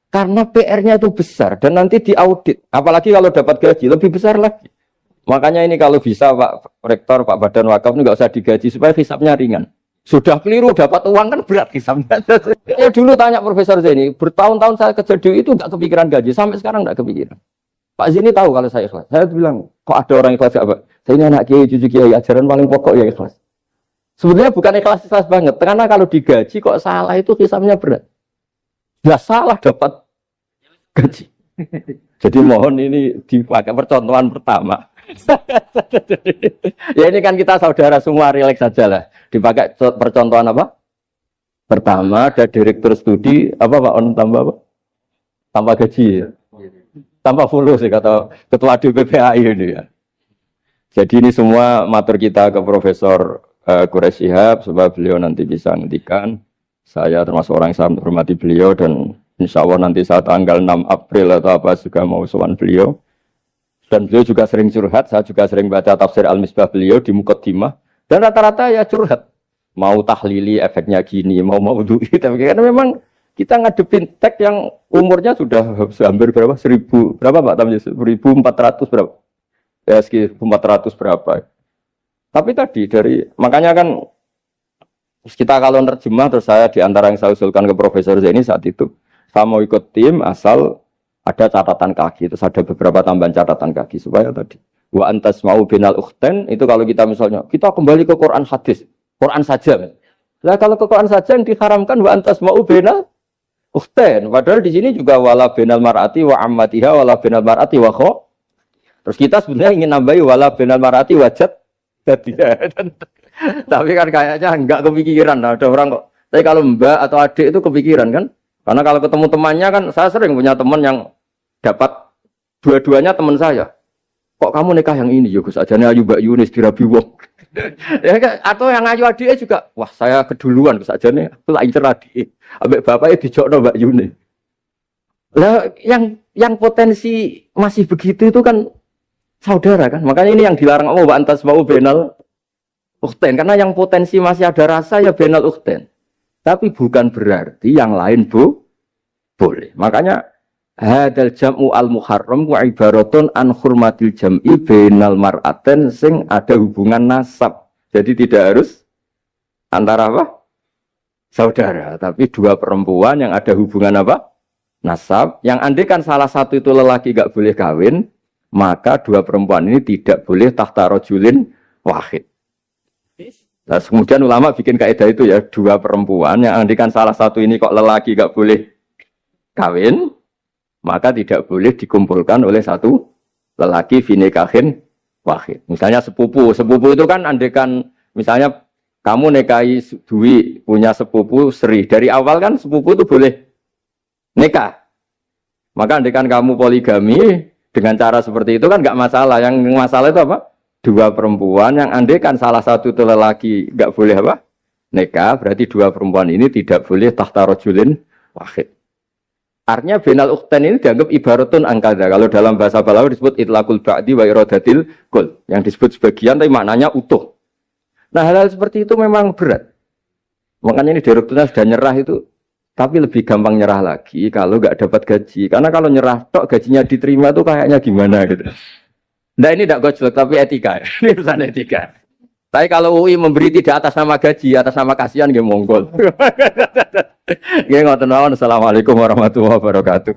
Karena PR-nya itu besar dan nanti diaudit. Apalagi kalau dapat gaji lebih besar lagi. Makanya ini kalau bisa Pak Rektor, Pak Badan Wakaf ini nggak usah digaji supaya hisapnya ringan. Sudah keliru dapat uang kan berat hisapnya. Ya dulu tanya Profesor Zaini, bertahun-tahun saya kerja di itu nggak kepikiran gaji, sampai sekarang nggak kepikiran. Pak Zaini tahu kalau saya ikhlas. Saya bilang, kok ada orang ikhlas apa? Saya ini anak kiai, cucu kiai, ajaran paling pokok ya ikhlas. Sebenarnya bukan ikhlas banget, karena kalau digaji kok salah itu hisapnya berat. Nggak salah dapat gaji. Jadi mohon ini dipakai percontohan pertama. Ya ini kan kita saudara semua relax saja lah. Dipakai percontohan apa? Pertama ada direktur studi apa Pak On tambah apa? Tambah gaji ya. Tambah follow sih kata ketua DPPAI ini ya. Jadi ini semua matur kita ke Profesor Quraish Shihab supaya beliau nanti bisa ngendikan. Saya termasuk orang yang sangat menghormati beliau dan insya Allah nanti saat tanggal 6 April atau apa juga mau sowan beliau. Dan beliau juga sering curhat, saya juga sering baca tafsir Al-Misbah beliau di Muqaddimah. Dan rata-rata ya curhat. Mau tahlili efeknya gini, mau duit. Tapi karena memang kita ngadepin teks yang umurnya sudah hampir berapa? 1000, berapa Pak Tamji? 1400 berapa? Ya sekitar 400 berapa. Tapi tadi makanya kan kita kalau nerjemah terus saya diantara yang saya usulkan ke Profesor Zaini saat itu Saya mau ikut tim asal ada catatan kaki, terus ada beberapa tambahan catatan kaki supaya tadi wa antas mau binal ukhten itu kalau kita misalnya kita kembali ke Quran hadis, Quran saja. Nah kalau ke Quran saja yang diharamkan wa antas mau binal ukhten, padahal di sini juga wala binal mar'ati wa ammatiha wala binal mar'ati wa kho. Terus kita sebenarnya ingin nambahi wala binal mar'ati wajat tadi. Tapi kan kayaknya enggak kepikiran. Nah, ada orang kok. Tapi kalau mbak atau adik itu kepikiran kan? Karena kalau ketemu temannya kan saya sering punya teman yang dapat dua-duanya teman saya. Kok kamu nikah yang ini? Ya Gus, ajane ayu Mbak Yunis dirabi wong. Ya, atau yang ayu adiknya juga, wah saya keduluan Gus, ajane aku tak incer adik. Ambek bapaknya dijokno Mbak Yunis. Lah yang potensi masih begitu itu kan saudara kan. Makanya ini yang dilarang Allah wa antas mau benal ukhten, karena yang potensi masih ada rasa ya benal ukhten. Tapi bukan berarti yang lain boleh. Makanya hadal jam'u al-muharram wa ibaratun an hurmatil jam'i bainal mar'aten sing ada hubungan nasab. Jadi tidak harus antara apa? Saudara, tapi dua perempuan yang ada hubungan apa? Nasab. Yang andai kan salah satu itu lelaki enggak boleh kawin, maka dua perempuan ini tidak boleh tahta rajulin wahid. Nah, kemudian ulama bikin kaidah itu ya, dua perempuan yang andai kan salah satu ini kok lelaki enggak boleh kawin, maka tidak boleh dikumpulkan oleh satu lelaki finikahin wahid. Misalnya sepupu itu kan andekan misalnya kamu nikahi Dwi punya sepupu Sri, dari awal kan sepupu itu boleh nikah. Maka andekan kamu poligami dengan cara seperti itu kan nggak masalah. Yang masalah itu apa? Dua perempuan yang andekan salah satu itu lelaki nggak boleh apa? Nikah, berarti dua perempuan ini tidak boleh tahta rajulin wahid. Artinya benal ukhten ini dianggap ibaratun angkada. Kalau dalam bahasa Balawi disebut itlaqul ba'di wa iradatil kul. Yang disebut sebagian tapi maknanya utuh. Nah hal-hal seperti itu memang berat. Makanya ini direkturnya sudah nyerah itu. Tapi lebih gampang nyerah lagi kalau nggak dapat gaji. Karena kalau nyerah tok gajinya diterima itu kayaknya gimana gitu. Nah ini tidak gojlok tapi etika. Ini urusan etika. Tapi kalau UI memberi tidak atas nama gaji, atas nama kasihan nggih monggo. Nggih ngoten mawon. Assalamualaikum warahmatullahi wabarakatuh.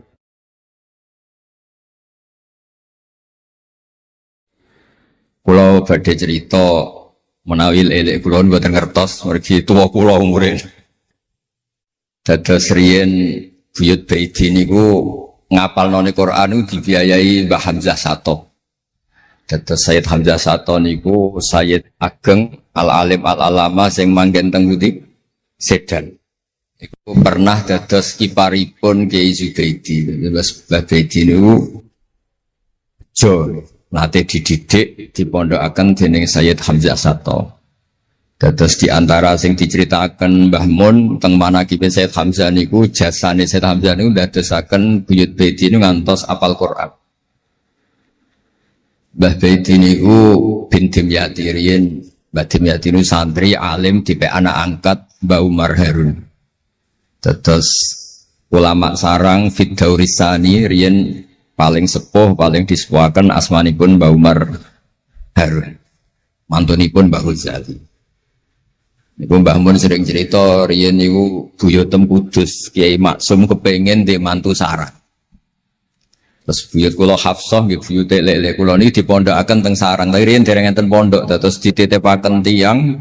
Kula badhe cerita menawi elek kula mboten ngertos mergi tuwa kula umure. Dados riyen buyut Baiti niku ngapalno Quran niku dibiayai Mbah Hamzah Sato. Dados Sayyid Hamzah Sato niku Sayyid Ageng Al-Alim Al-Alama sing manggen teng pundi Sedan. Iku pernah dados kiparipun Kiai Zubaidi. Terus Mbah Baidi niku jo nate dididik dipondokaken dening Sayyid Hamzah Sato. Dados di antara sing diceritaken Mbah Mun teng manakibe Sayyid Hamzah niku jasane Sayyid Hamzah niku dadosaken buyut Baidi niku ngantos apal Quran. Mbah Baidi niku bin Dimyati riyen, Mbah Dimyati niku santri alim dipe anak angkat Mbah Umar Harun. Terus ulama sarang Fiddaurisani riyen paling sepuh, paling disepuhaken asmanipun Mbah Umar Harun. Mantunipun Mbah Ghazali. Niku Mbah Mun sering cerita riyen niku buyutem Kudus, Kiai Maksum kepengin ndek mantu sarang. Terus buyut kula Hafsah nggih buyut lek-lek kula niki dipondokaken teng sarang. Tapi riyen dereng enten pondok terus dititipaken tiyang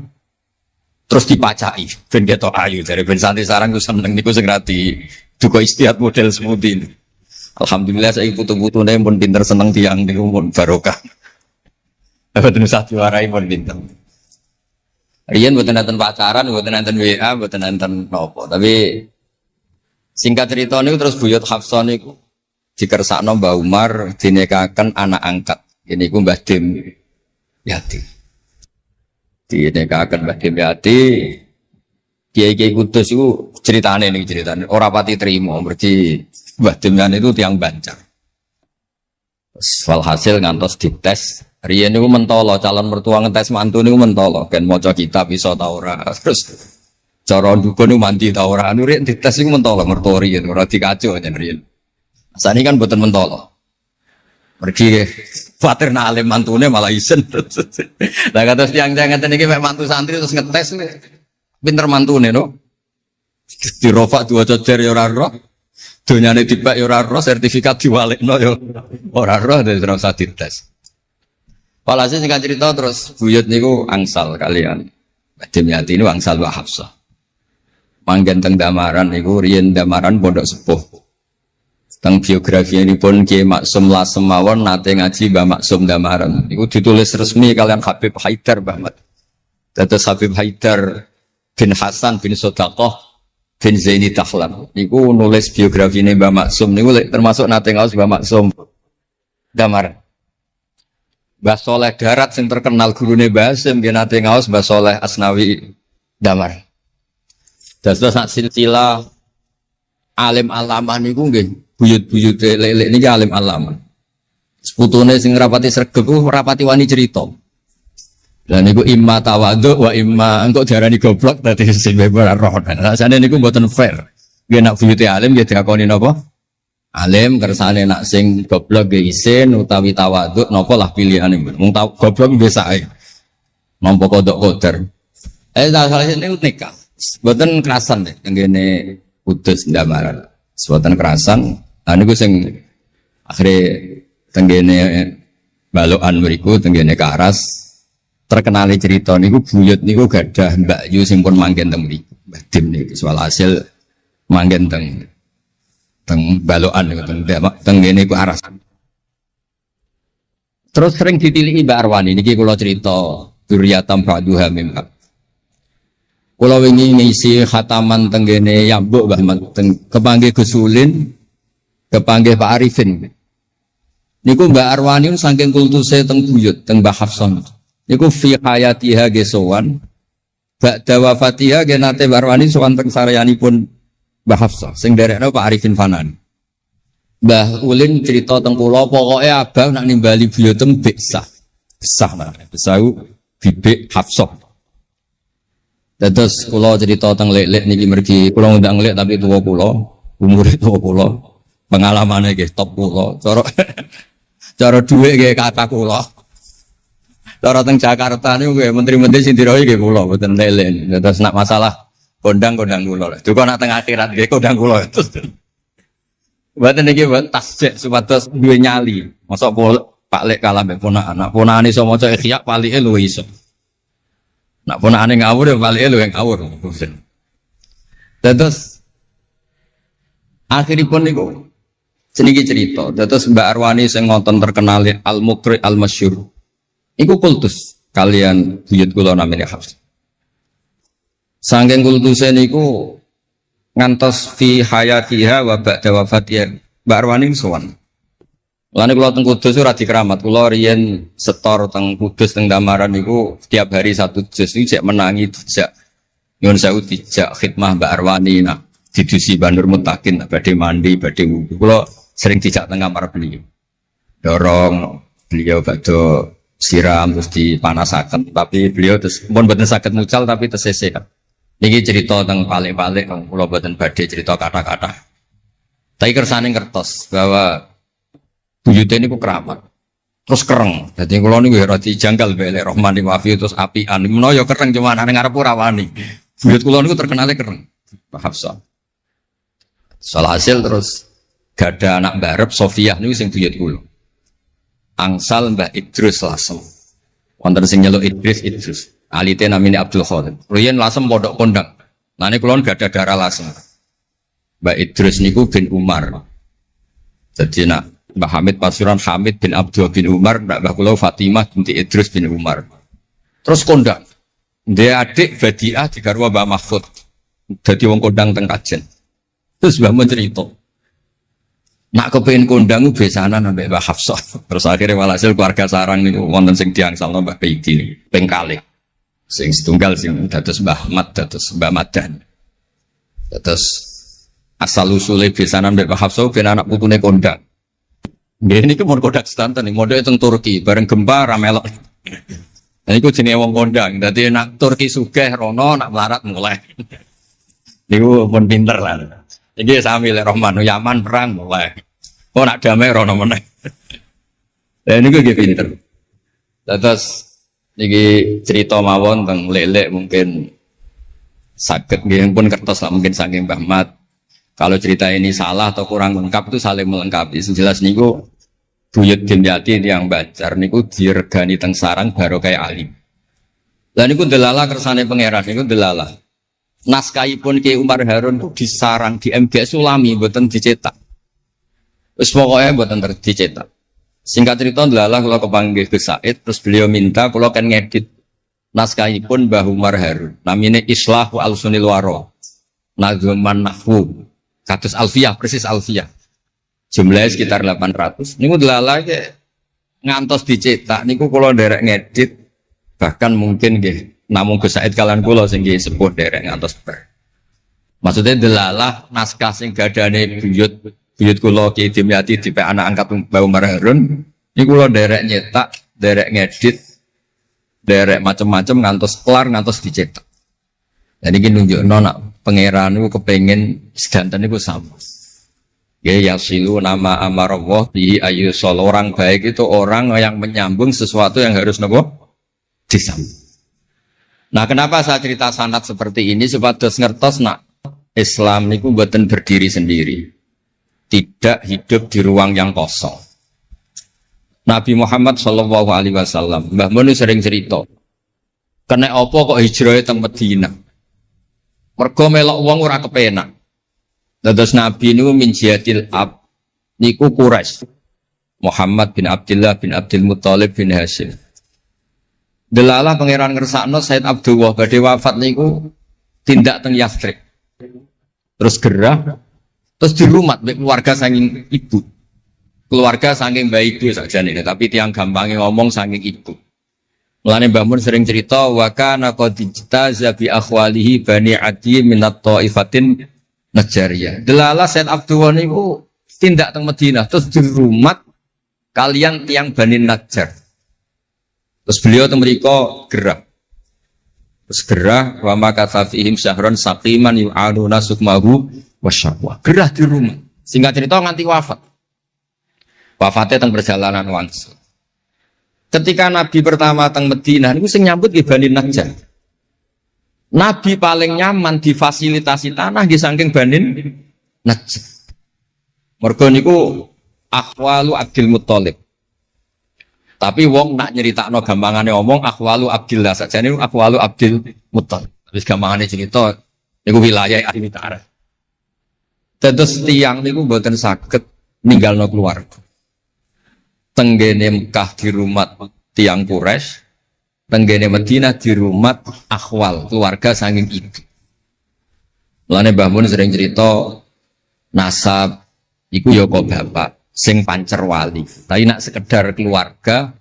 terus dipacaki ben ketok ayu dari ben santri sarang ku seneng niku sing rati duka istiad model semudi. Alhamdulillah saiki putu-putune pun pinter seneng tiyang niku pun barokah. Mboten usah diwarai pun pinter. Riyen mboten enten pacaran, mboten enten WA, mboten enten napa. Tapi singkat cerita niku terus buyut Hafsah niku dikersakno Mbah Umar dinikahaken anak angkat. Ini ku Mbah Dim Yati. Dinikahaken Mbah Dim Yati. Kiai-kiai Kudus itu ceritane nih ceritane. Ora pati trimo mergi Mbah Dim Yati itu tiang Banjar. Walhasil ngantos dites. Riyen niku mentolo calon mertua ngetes mantu niku mentolo. Kan maca kitab iso ta ora. Terus cara ndukun niku mandi ta ora. Anu riyen dites niku mentolo mertua riyen ora dikaco jan riyen. Asane kan boten mentolo. Mergi khawatir nak alim mantune malah isen. Lah kados tiyang-tiyang ngeten iki mek mantu santri terus ngetes pinter mantune no. Dirofak dua cocer ya ora roh. Donyane dibak ya ora roh, sertifikat diwalekno ya ora roh, dadi ora usah dites. Walhasil singkat cerita terus buyut niku angsal kalian. Dimyati ini angsal wa Hafsah. Manggen teng Damaran niku riyen Damaran pondok sepuh. Teng biografi ini pun Kiai Maksum Lasem mawon nate ngaji Mbah Maksum Damaran. Niku ditulis resmi kalian Habib Haidar Bahmat. Dados Habib Haidar bin Hasan bin Sodaqoh bin Zaini Dahlan. Niku nulis biografi ini Mbah Maksum. Niku termasuk nate ngaos Mbah Maksum Damaran. Mbah Soleh Darat yang terkenal gurune Mbah Hasim nggih nate ngaos Mbah Soleh Asnawi Damaran. Dados sak silsilah alim alamah niku nggih buyut-buyute lelek niki alim alamah. Seputune sing rapati sregep rapati wani cerita. Lah niku imma tawadhu wa imma engko diarani goblok dadi sing ora roh. Rasane niku mboten fair. Nggih nak buyute alim nggih diakoni napa? Alim kersane nak sing goblok nggih isin utawi tawadhu napa lah pilihane. Wong goblok biasa ae. Nampa kodok koder. Salah niku nikah. Mboten kerasan deh tenggene Kudus Damaran. Mboten kerasan. Lah niku sing akhire tenggene balokan mriku tenggene Karas. Terkenali cerita niku buyut niku gadah Mbak Yu sing pun manggen teng mriku. Mbah Dim niku soal hasil manggen teng balokan niku teng ngene iku aras. Terus sering ditiliki Mbak Arwani niki kula cerita Duriyatam Ba'duha mim. Kula wingi ngisi khataman teng ngene Yambuk Mbah kepanggih Gus Ulin, kepanggih Pak Arifin. Niku Mbak Arwani saking kultuse teng buyut teng Mbah Hafson. Niku fi hayatiha gesowan ba'da wafatiha genate Barwani sowan teng saryanipun Mbah Hafsah sing derekno Pak Arifin Fanan. Mbah Ulin cerita teng kula pokoke abang nak nimbali buyutem besah. Besah nah, besau bibik Hafsah. Dados kula cerita teng lek-lek niki mergi kula ngundang lek tapi tuwa kula, umure tuwa kula, pengalamane nggih top kula, cara dhuwit nggih kata kula. Cara teng Jakarta niku nggih menteri-menteri sing dirohi nggih kula mboten lele. Terus nak masalah kondang-kondang kula. Duka nak teng akhirat nggih kondang kula. Mboten niki tasjek supados duwe nyali. Mosok Pak Lek kalah mbek ponakan. Nak ponakane iso maca Ikhya palike luwih iso. Nak ponakane ngawur ya palike luwih ngawur. Terus akhiripun niku seniki cerita. Terus Mbak Arwani sing ngonten terkenal Al-Muqri Al-Masyhur. Iku kultus kalian buyut kula namanya Hafs. Saking kultuse niku ngantos fi hayatiha wa ba'da wafatiha Mbak Arwani sowan. Lane kula teng Kudus ora dikeramat. Kula riyen setor teng Kudus teng Damaran niku setiap hari satu juz iki cek menangi dijak nyuwun sewu dijak khidmah Mbak Arwani nak didusi Bandur Mutakin badhe mandi badhe wudu. Kula sering dijak teng kamar beliau. Dorong beliau badhe siram terus dipanasaken tapi beliau terus pun boten saged mucal tapi tersese. Niki cerita teng palik-palik kula boten badhe cerita kata-kata. Tapi kersane ngertos bahwa buyute niku keramat. Terus kereng. Dadi kula niku ora dijanggal mbek Rahmani Wafi terus apian. Menawa ya kereng cuma nang ngarep ora wani. Buyut kula niku terkenale kereng. Pak Hafsah. Salhasil terus gada anak barep Sofiah niku sing buyut kula. Angsal Mbah Idrus Lasem. Wonten sing nyeluk Idrus. Alite namine Abdul Khadir. Riyen Lasem pondok kondang. Nane kula gak ada darah Lasem. Mbah Idrus niku bin Umar. Jadi nak Mbah Hamid Pasuruan Hamid bin Abdul bin Umar, Mbah kula Fatimah binti Idrus bin Umar. Terus kondang. Dia adik Badiah digarwa Mbah Mahfud. Dadi wong kondang teng Kajen. Terus Mbah mencerita nak kepengin kondang besanan ambek Mbah Hafsah. Terus akhirnya walhasil keluarga sarang niku wonten sing diangsalno Mbah Peidi ping kalih. Sing setunggal sing dados Mbah Ahmad dados Mbah Madan. Dados asal usule besanan ambek Mbah Hafsah ben anak putune kondang. Nggih niku mon kondang sedanten modele teng Turki bareng gempa ra melok. Nah niku jenenge wong kondang. Dadi nak Turki sugih rono nak melarat mulai. Niku pun pinter lah. Iki sami lek Rahman Yaman perang mulai. Oh nak damai rono meneh. Lah niku nggih pinter. Terus niki cerita mawon teng lelek mungkin saged nggih pun kertos lah mungkin saking Mbah Mat. Kalau cerita ini salah atau kurang lengkap itu saling melengkapi. Sejelas niku buyut Dimyati yang Banjar niku diregani teng sarang baru kayak alim. Lah niku delala kersane pangeran niku delala. Naskahipun Ki Umar Harun itu disarang di MGS Sulami mboten dicetak. Wis pokoke mboten dicetak. Singkat cerita delala kula kepanggih Gus Said terus beliau minta kula kan ngedit naskahipun Mbah Umar Harun. Namine Islahu Al-Sunil Waro. Nadzuman Nahwu. Kados Alfiyah persis Alfiyah. Jumlahnya sekitar 800. Niku delala ke ngantos dicetak niku kula nderek ngedit bahkan mungkin nggih namung Gus Said kalian kula sing nggih sepuh nderek ngantos ber. Maksudnya delalah naskah sing gadane buyut kula Ki Dimyati dipe anak angkat Mbah Umar Harun niku kula nderek nyetak, nderek ngedit, nderek macam-macam ngantos kelar ngantos dicetak. Dan iki nunjukno nak pangeran niku kepengin sedanten niku sama. Ya yasilu nama amarallah bihi ayyusol. Orang baik itu orang yang menyambung sesuatu yang harus nopo disambung. Nah, kenapa saya cerita sanad seperti ini supados ngertos nak Islam niku mboten berdiri sendiri. Tidak hidup di ruang yang kosong. Nabi Muhammad sallallahu alaihi wasallam, Mbah Mun sering cerita. Kena apa kok hijrah teng Madinah? Mergo melok wong ora kepenak. Dados Nabi niku min jihadil ab niku Quraisy. Muhammad bin Abdullah bin Abdul Muthalib bin Hashim. Delalah pangeran ngersakno Said Abdullah badhe wafat niku tindak teng Yathrib. Terus gerah terus dirumat mbek keluarga saking ibu. Keluarga saking baik ibu sakjane tapi tiang gampange ngomong saking ibu. Mulane Mbah Mun sering cerita wa kana qad ijtaza bi akhwalihi bani Adi minat taifatin Najariyah. Delalah Said Abdullah niku tindak teng Madinah terus dirumat kalian tiang Bani Najjar. Terus beliau teng mriko gerah. Terus gerah wa makatha fihim syahron saqiman yu'aduna sukmahu wasyaqwa. Gerah di rumah. Singkat cerita nganti wafat. Wafatnya teng perjalanan wangsul. Ketika Nabi pertama teng Madinah niku sing nyambut nggih Bani Najjar. Nabi paling nyaman difasilitasi tanah di saking Banin Najjar. Mergo niku akhwalu Abdul Muthalib. Tapi wong nak nyeritakno gampangane omong akhwalu Abdillah sakjane akhwalu Abdul Muthalib. Wis gampangane cerita niku wilayah ahli ta'arif. Dados tiyang niku mboten saged ninggalno keluarga. Tenggene Mekah di rumah tiyang Quraisy. Tenggene Madinah di rumah akhwal keluarga saking ibu. Mulane Mbah Mun sering cerita nasab iku ya kok bapak sing pancer wali. Tapi nak sekedar keluarga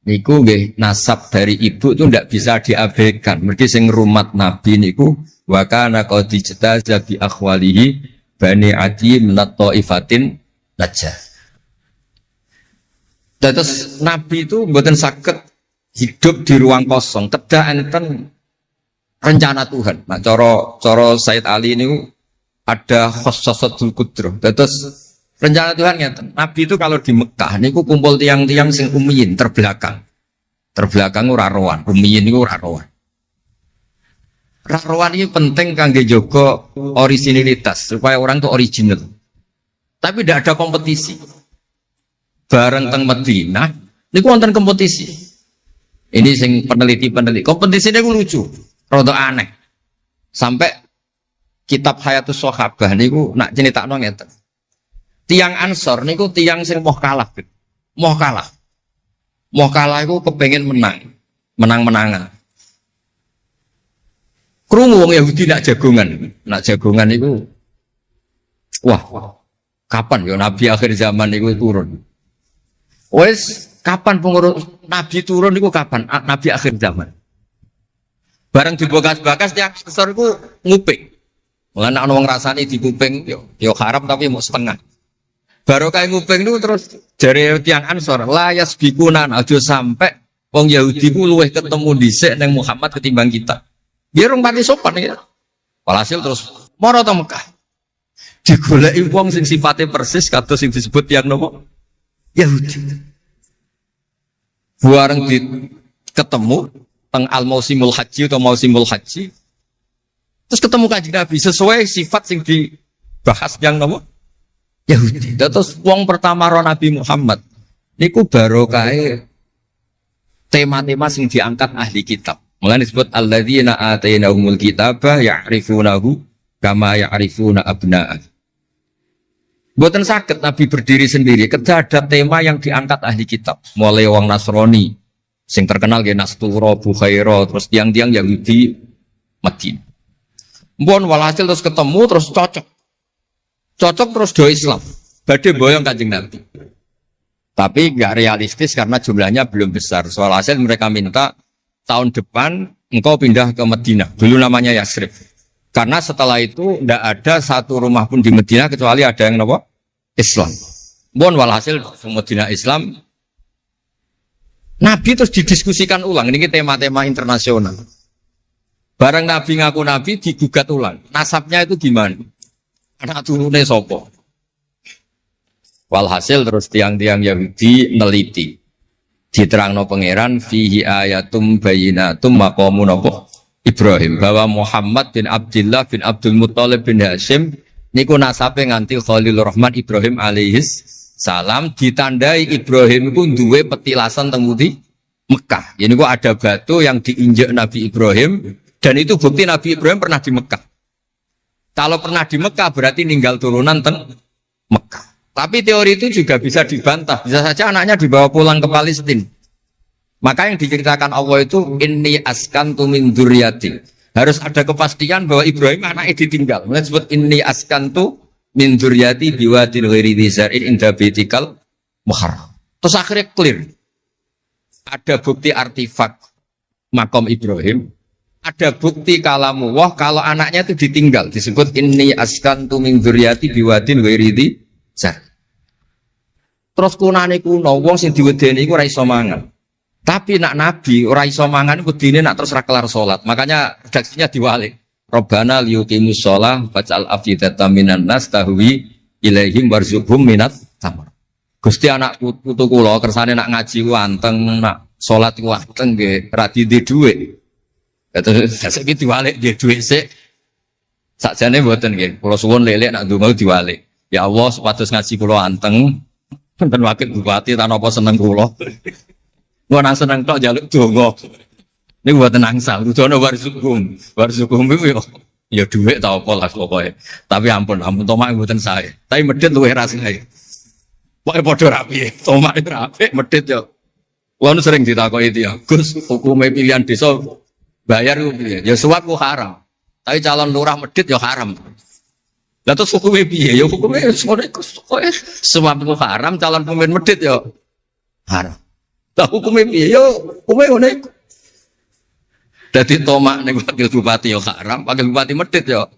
niku nggih nasab dari ibu itu ndak bisa diabaikan. Mergi sing rumat Nabi niku wa kana qad ijtaza bi akhwalihi bani Adi minat taifatin Najjar. Terus Nabi itu mboten saged hidup di ruang kosong, kedah enten rencana Tuhan. Nah, coro Said Ali ini ada khossasatul qudrah. Terus rencana Tuhan ngeten. Nabi itu kalau di Mekah niku kumpul tiang-tiang sing ummiyin terbelakang. Terbelakang ora rowan, ummiyin niku ora rowan. Ra rowan ini penting kangge jaga originalitas supaya orang itu original. Tapi tidak ada kompetisi. Bareng teng Madinah niku wonten kompetisi. Ini sing peneliti kompetisinya gue lucu, rada aneh. Sampai kitab Hayatus Sahabah niku nak ceritakno ngeten. Tiang Ansor niku tiang sing moh kalah. Moh kalah iku kepengin menang-menangan. Krungu wong Yahudi nak jagongan niku. Wah, kapan ya Nabi akhir zaman niku turun? Wes kapan pengurus Nabi turun itu kapan? Nabi akhir zaman. Barang dibakas-bakas tiang Ansor itu nguping. Mulane ana wong rasane dikuping yo haram tapi mau setengah. Baru kayak nguping itu terus jare tiang Ansor la yasbikunan aja sampai wong Yahudi ku luweh ketemu dhisik ning Muhammad ketimbang kita. Dia rong pati sopan ya. Walhasil terus moro to Mekah. Digoleki wong sing sifate persis kados sing disebut tiang nopo? Yahudi. Bareng ketemu teng al-mausimul haji atau mausimul haji. Terus ketemu Kanjeng Nabi sesuai sifat sing bahas yang nopo Yahudi. Terus wong pertama ro Nabi Muhammad niku barokahe tema-tema sing diangkat ahli kitab. Mulane disebut alladzina atainahumul kitaba ya'rifunahu kama ya'rifuna abna'ah. Mboten saged Nabi berdiri sendiri, ketika ada tema yang diangkat ahli kitab, mulai wong Nasrani sing terkenal nggih Nastura, Bukhaira, terus tiang-tiang Yahudi Madinah. Mbon walhasil terus ketemu terus cocok. Cocok terus do Islam. Badhe boyong Kanjeng Nabi. Tapi enggak realistis karena jumlahnya belum besar. Soal hasil mereka minta tahun depan engkau pindah ke Madinah. Dulu namanya Yasrib. Karena setelah itu tidak ada satu rumah pun di Madinah kecuali ada yang apa? Islam. Bon walhasil Madinah Islam. Nabi terus didiskusikan ulang. Ini tema-tema internasional. Barang Nabi ngaku Nabi digugat ulang. Nasabnya itu gimana? Anak turunnya sopo. Walhasil terus tiang-tiang Yahudi neliti. Diterangno pangeran fihi ayatum bayinatum maqamun apa? Ibrahim, bahwa Muhammad bin Abdullah bin Abdul Muttalib bin Hashim niku nasabe nganti Khalilur Rahman Ibrahim alaihis salam, ditandai Ibrahim iku duwe petilasan teng pundi Mekah. Ya niku ada batu yang diinjak Nabi Ibrahim dan itu bukti Nabi Ibrahim pernah di Mekah. Kalau pernah di Mekah berarti ninggal turunan teng Mekah. Tapi teori itu juga bisa dibantah. Bisa saja anaknya dibawa pulang ke Palestina. Maka yang diceritakan Allah itu inni askantu min dzurriyyati. Harus ada kepastian bahwa Ibrahim anaknya ditinggal. Mulai disebut inni askantu min dzurriyyati biwadin ghairi dzar'in inda baitikal muharram. Terus akhirnya clear. Ada bukti artefak makom Ibrahim. Ada bukti kalamullah kalau anaknya itu ditinggal. Disebut inni askantu min dzurriyyati biwadin ghairi dzar'. Terus kunane kuno wong sing diwedeni iku ora iso mangan. Tapi nak Nabi ora iso mangan wedine nak terus ra kelar salat. Makanya redaksinya diwalik. Rabbana liyuqimus shalah faj'al afidatan minan nas tahwi ilaihim warzuqhum minat tamar. Gusti anak putu kula kersane nak ngaji ku anteng, nak salat ku anteng nggih ra di dhuwit. Terus saiki diwalik nggih dhuwit sik. Sakjane mboten nggih. Kula suwun lelek nak ndonga diwalik. Ya Allah supados ngaji kula anteng. Wonten wakil bupati ta napa seneng kula. Gua nang seneng tok jaluk donga. Niku mboten angsal, dudono warzukum. Warzukum iku ya dhuwit ta apa lah pokoke. Tapi ampun tomak mboten sae. Tapi medhit luwih rasane. Pokoke padha rapi. Tomak itu rapi, medhit yo. Wong sering ditakoki itu ya, Gus, hukume pilihan desa bayar ku piye? Ya suap ku haram. Tapi calon lurah medhit ya haram. Lah terus hukume piye? Ya hukume ngono iku. Suap ku haram, calon pemimpin medhit ya haram. Tahu hukumnya piye yo, hukumnya ngono iku. Dadi tomak ning wakil bupati yo haram, wakil bupati medhit yo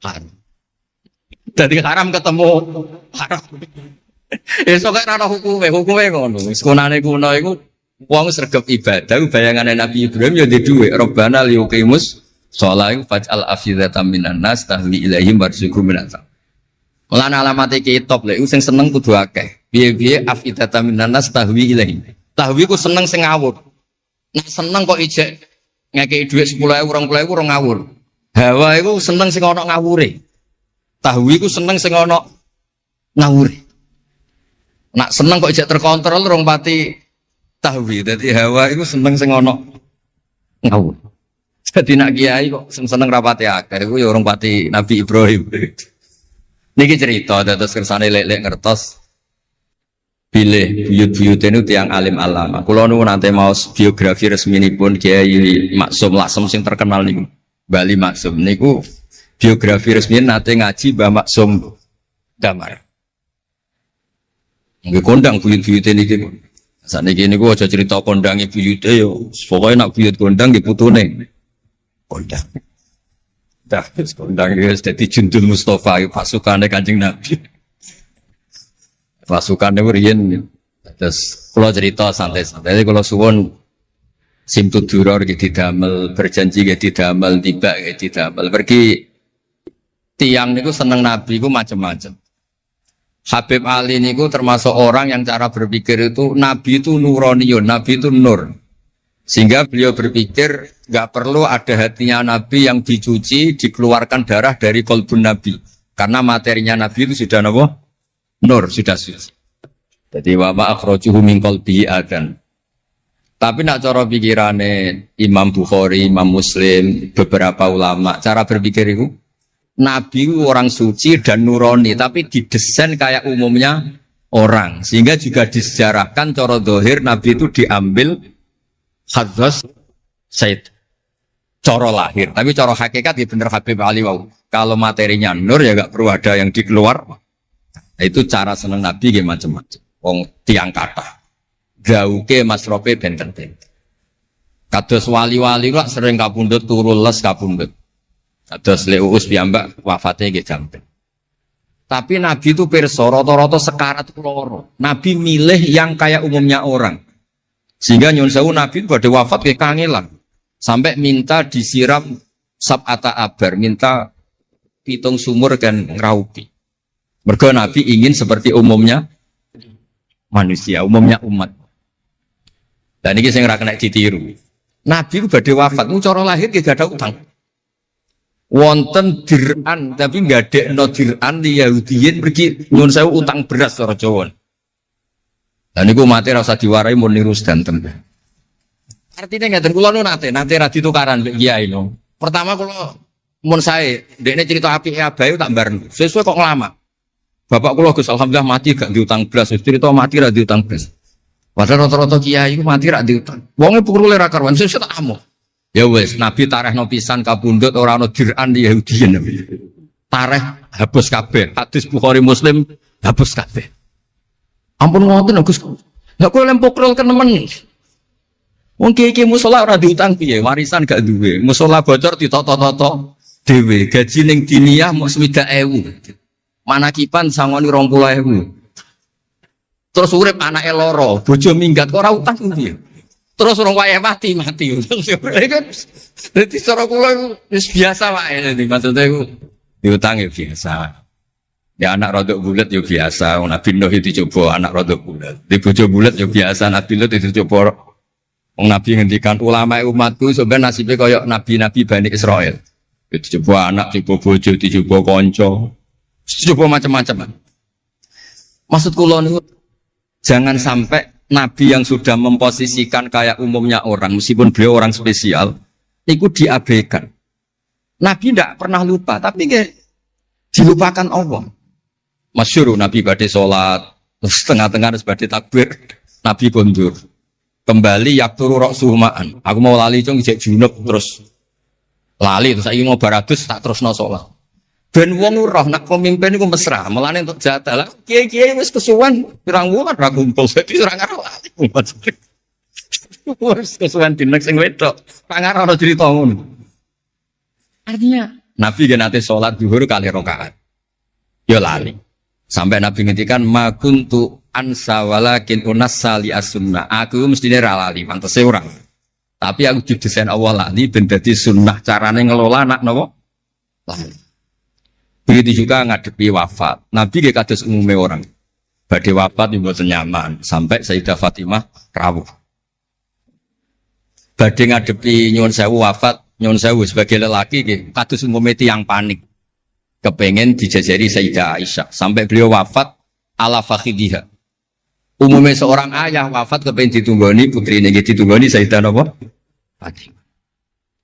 haram. Dadi haram ketemu haram. Esuk kok ora hukume ngono. Wis kunane kuno iku wong sregep ibadah bayangane Nabi Ibrahim yo di dhuwit. Rabbana liyuqimus shalah faj'al afidatan minan nas tahwi ilaihim warzuqhum minat. Lan alamate kitab lek sing seneng kudu akeh. Piye-piye afidatan minan nas tahwi ilaihim. Tahwi ku seneng sing ngawur. Nek seneng kok ijek ngekeki dhuwit 10.000 20.000 ora ngawur. Hawa iku seneng sing ana ngawure. Tahwi ku seneng sing ana ngawure. Nak seneng kok ijek terkontrol rong pati tahwi. Dadi hawa iku seneng sing ana ngawur. Dadi nak kiai kok seneng rapati akeh iku ya rong pati Nabi Ibrahim. Niki cerita terus kersane lek-lek ngertos pilih buyut-buyut itu tiang alim alama. Kulo nu nanti mau biografi resmi ini pun Kiai Maksum Lasem sing terkenal nih Bali Maksum. Niku biografi resmi nanti ngaji Mbah Maksum Damar. Nggih kondang buyut-buyut ini gitu. Saat ini gua aja cerita kondangi buyutnya yo. Pokoknya nak buyut kondang di putune. Kondang. Dah kondang itu jadi Jundul Mustafa pasukannya Kanjeng Nabi. Pasukannya riyen terus kalau cerita santai-santai kalau suwon simtud duror gitu didamel berjanji gitu didamel tiba gitu didamel pergi tiang niku seneng Nabi ku macam-macam. Habib Ali niku termasuk orang yang cara berpikir itu Nabi itu nuraniun, Nabi itu nur. Sehingga beliau berpikir nggak perlu ada hatinya Nabi yang dicuci dikeluarkan darah dari kolbun Nabi. Karena materinya Nabi itu sudah apa? Nur, sudah suci. Jadi wa ma akhrajuhu min qalbihi adan. Tapi nak cara pikirane Imam Bukhari, Imam Muslim, beberapa ulama, cara berpikir itu Nabi itu orang suci dan nurani, tapi didesain kayak umumnya orang. Sehingga juga disejarahkan cara zahir Nabi itu diambil hadras Said. Cara lahir, tapi cara hakikat ya bener Habib Ali wau. Kalau materinya nur ya gak perlu ada yang dikeluar. Itu cara seneng Nabi ya macam-macam. Wong tiang kata, gauke masrope benten-benten. Kados wali-wali lah sering kapundhut turu les kapundhut. Kados Leuus piyambak wafatnya nggih jampen. Tapi Nabi itu pirsa rata-rata sekarat loro. Nabi milih yang kayak umumnya orang. Sehingga nyuwun sewu Nabi pada wafat kayak kangelan. Sampai minta disiram sab'ata abar, minta pitung sumur dan ngeraupi. Mergo Nabi ingin seperti umumnya manusia, umumnya umat. Dan ini saya kena ditiru. Nabi itu badhe wafat, cara lahir tidak ada utang. Wonten dir'an, tapi nggak ada no dir'an di Yahudiyin pergi nyuwun sewu utang beras cara Jawa. Dan niku mati rasa diwarai mun niru sedanten. Artinya nggak terkulo nate radi tukaran mbek kiai no. Pertama kalau mun saya, dekne cerita api abayu tak bareng. Sesuai kok ngelama. Bapak kula Gus alhamdulillah mati gak diutang blas. Cerita mati ra diutang blas. Padahal rata-rata kiai iku mati ra diutang. Wonge pukule ra karuan sesuk tak amo. Ya wis, Nabi tarehno pisan kapundhut ora ana dir'an Yahudiyin. Tareh hapus kabeh. Hadis Bukhari Muslim hapus kabeh. Ampun ngoten Gus. Lah kowe lempok rol kenemen. Wong kiai musala ora diutang piye, warisan gak duwe. Musala bocor ditoto-toto dhewe, gaji ning diniyah mok 60.000. Manakipan sangoni 20.000. Terus urip anake loro, bojo minggat kok ora utang piye. Terus urung wayahe mati. Dadi cara kula wis biasa wae, maksudnya iku diutang ya biasa. Ya anak rodok bulat ya biasa, Nabi Nuh itu coba anak rodok bulat. Di bojo bulat ya biasa, Nabi Lut itu coba. Nabi ngendikan ulama umatku sebenarnya nasibnya kayak nabi-nabi Bani Israel. Itu coba anak, coba bojo, coba konco, coba macam-macam. Maksud kula niku jangan sampai nabi yang sudah memposisikan kayak umumnya orang, meskipun beliau orang spesial, itu diabaikan. Nabi tidak pernah lupa, tapi dilupakan Allah. Masyhur Nabi badhe salat, terus tengah-tengah harus badhe takbir, Nabi kondur. Kembali yakturu roksuh ma'an. Aku mau lali cung ijek junub terus lali terus saiki mau baradus tak terusno salat. Ben wong roh nak pemimpin iku mesra, melane untuk jatah. Lah kiai-kiai wis kesuwen pirang wulan ra kumpul dadi ora ngarep lali. Wis kesuwen dinek sing wedok. Tak ngarep ana crita ngono. Artinya Nabi gen nate salat zuhur kali rakaat. Ya lali. Sampai Nabi ngendikan ma kuntu ansa walakin unassali as-sunnah. Aku mestine ra lali, pantese ora. Tapi aku didesain Allah lali ben dadi sunnah carane ngelola anak napa? Lali. Begitu juga ngadepi wafat. Nabi nggih kados umume orang. Badhe wafat mboten nyaman sampai Sayyidah Fatimah rawuh. Badhe ngadepi nyuwun sewu wafat, nyuwun sewu sebagai lelaki nggih kados umume tiyang panik. Kepengen dijajari Sayyidah Aisyah sampai beliau wafat ala fakhidiha. Umumnya seorang ayah wafat kepengen ditunggoni putrine nggih ditunggoni Sayyidah napa? Fatimah.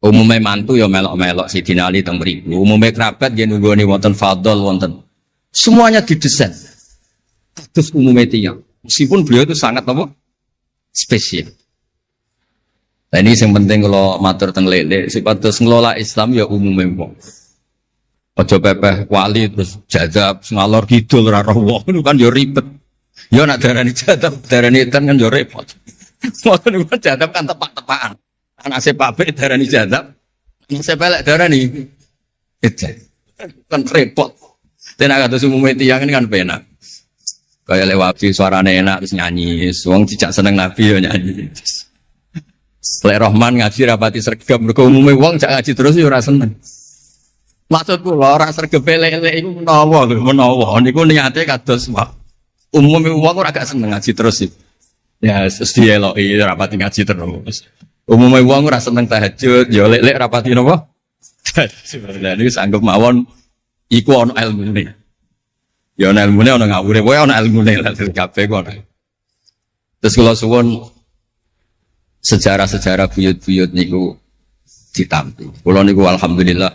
Umumnya mantu ya melok-melok Sayyidina Ali teng mriku. Umumnya kerabat nggih nunggoni wonten fadl wonten. Semuanya didesain. Terus umumnya tiyang. Meskipun beliau itu sangat apa? Spesial. Nah ini yang penting kalau matur teng lele sipatus ngelola Islam ya umumnya wong. Ojo pepeh wali terus jadab ngalor kidul ora roh itu kan yo ribet. Yo nak darani jadab, darani edan kan yo repot. Ngoten niku jadab kan tepak-tepakan. Anak sepabek darani jadab, anak sepelek darani edan. Kan repot. Tenak kados umume tiyang kan penak. Kaya lewat suarane enak terus nyanyi, wong cicak seneng Nabi yo nyanyi. Lek Rahman ngaji rapati sregep mergo umume wong cak ngaji terus yo ora seneng. Maksudku ora sregep lele iku menawa lho, menawa niku niate kados umume wong ora gak seneng ngaji terus. Ya wis dieloki rapati ngaji terus. Umume wong ora seneng tahajud, ya lek rapati napa? Sebenarnya niku sanggup mawon Iku ono ilmune. Ya ono ilmune ono ngawure, wae ono ilmune lah kabeh kok. Terus kula suwun sejarah-sejarah buyut-buyut niku ditampi. Kula niku alhamdulillah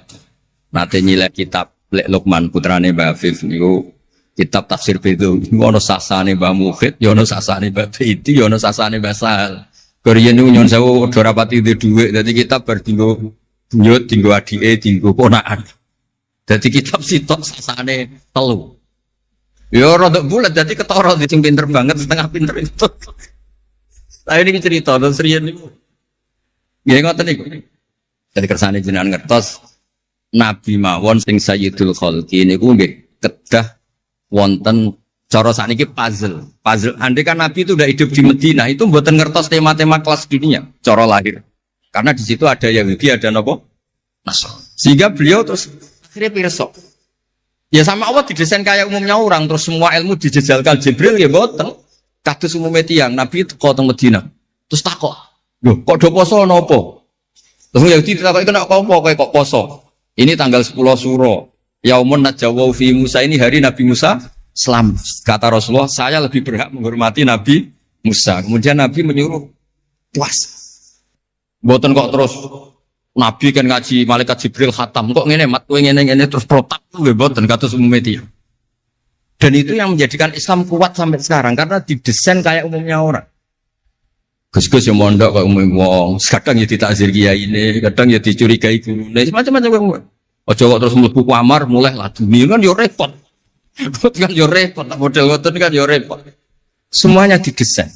nate nyilek kitab Lek Lukman putrane Mbah Afif niku kitab tafsir Bedo. Ono sasane Mbah Mukhid, ya ono sasane Mbah Beidi, ya ono sasane Mbah Sahal. Korean niku nyon sewu ora rapati dhuwit, dadi kitab bar dinggo buyut, dinggo adike, dinggo ponakan. Dadi kitab sitok sasane telu. Ya rada bulat dadi ketara sing pinter banget setengah pinter itu. Lah ini cerita terus riyen niku. Nggih ngoten niku. Dadi kersane jenengan ngertos Nabi mawon sing Sayyidul Khalqi niku nggih kedah wonten cara sakniki puzzle. Andai kan Nabi itu udah hidup di Madinah itu mboten ngertos tema-tema kelas dunia cara lahir. Karena di situ ada Yahudi, ada napa? Nasrani. Sehingga beliau terus akhirnya pirsa. Ya sama Allah didesain kayak umumnya orang terus semua ilmu dijejalkan Jibril ya mboten. Kados umumnya tiang Nabi teko teng Madinah. Terus takok, "Lho, kok do poso napa?" Terus Yahudi takok iku nek apa kok poso? Ini tanggal 10 Suro. Yaumun najawau fi Musa, ini hari Nabi Musa selamat. Kata Rasulullah, saya lebih berhak menghormati Nabi Musa. Kemudian Nabi menyuruh puasa. Mboten kok terus Nabi kan ngaji malaikat Jibril khatam kok ngene mat kowe ngene terus protap nggih mboten kados umum media. Dan itu yang menjadikan Islam kuat sampai sekarang karena didesain kayak umumnya orang. Gus-gus yang mondok kok umum wong, kadang ya ditakzir kiai ini, kadang ya dicurigai gurune, macam-macam kok. Aja kok terus mlebu kamar mulai lah dunia kan yo repot. Kan yo repot, model ngoten kan yo repot. Semuanya didesain.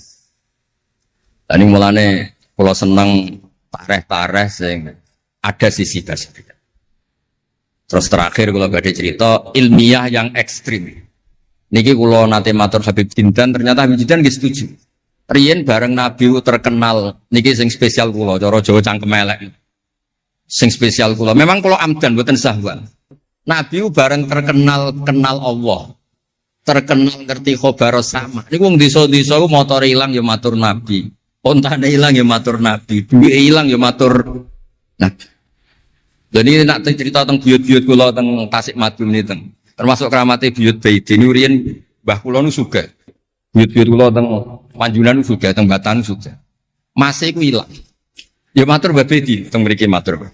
Lah ning mulane kula seneng tareh-tareh sing ada sisi tersebut. Terus terakhir kula badhe cerita ilmiah yang ekstrim. Niki kula nate matur Habib Jindan, ternyata Habib Jindan nggih setuju. Riyen bareng Nabi terkenal niki sing spesial kula cara Jawa cangkem elek. Sing spesial kula memang kula amdan mboten sahwan. Nabi bareng terkenal kenal Allah. Terkenal ngerti khobar sama. Niku wong desa-desa ku motor ilang ya matur Nabi. Ontane ilang ya matur Nabi. Duwe ilang ya matur Nabi. Dan ini nak cerita tentang buyut-buyut kula teng Tasik Madu niku. Termasuk keramate buyut Baidi niku riyen mbah kula nu sugih. Buyut-buyut kula teng Panjunan juga, teng Batan juga. Masih ku ilang. Ya matur Mbah Bedi, teng mriki matur.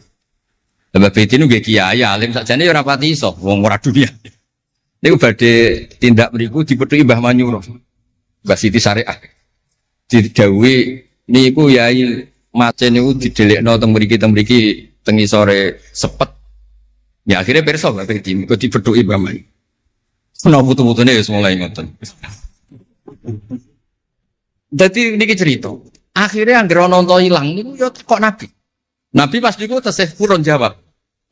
Mbah Bedi nu nggih kiai alim sakjane ya ora pati iso wong ora dunia. Niku badhe tindak mriku dipethuki Mbah Manyuro. Mbah Siti Syariah. Didhawuhi niku yai macen niku didelekno teng mriki teng isore sepet. Ya akhirnya pirsa Mbah Bedi niku dipethuki Mbah Manyuro. Ana putu-putune wis mulai ngoten. Jadi niki cerita. Akhirnya anggere ana unta ilang niku ya kok Nabi. Nabi pas niku tesih purun jawab.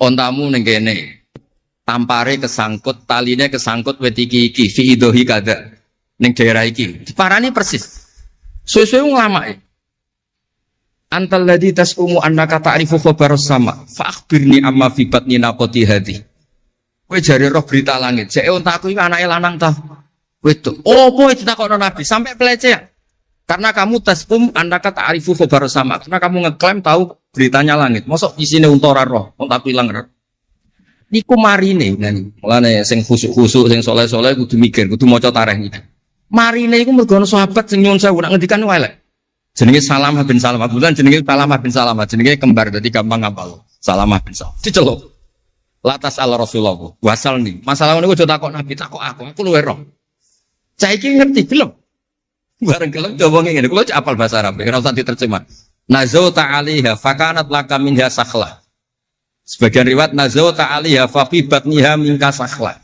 Ontamu ning kene. Tampare kesangkut, taline kesangkut wit iki fi idhi kada. Ning daerah iki. Diparani persis. Suwe-suwe nglamake. Antal ladzi tasumu annaka ta'rifu khabaras sama. Fa akhbirni amma fi batni naqati hadi. Kowe jare roh berita langit. Jeke ontaku iki anake lanang ta. Wedok. Opo ditakokno Nabi sampai pelecehan. Karena kamu tasum andaka ta'rifu khabar sama. Karena kamu ngeklaim tahu beritanya langit. Mosok isine unta ora roh, unta pilang roh. Niku marine ngene. Mulane sing khusuk-khusuk sing saleh-saleh kudu mikir, kudu maca tarikh iki. Marine iku mergo ana sahabat sing nyuwun sewu nak ngendikan elek. Jenenge Salamah bin Salamah. Kebetulan jenenge Salamah bin Salamah, jenenge kembar dadi gampang ngapal. Salamah bin Salamah. Diceluk. Latas ala Rasulullah. Wasal nih. Masalah niku aja takok Nabi, takok aku luwe roh. Saiki ngerti belum? Bareng kelem coba ngene, kula apal bahasa Arab, ora usah diterjemah. Nazauta 'alaiha fakanat laka minha sakhla. Sebagian riwayat nazauta 'alaiha fa fi batniha minka sakhla.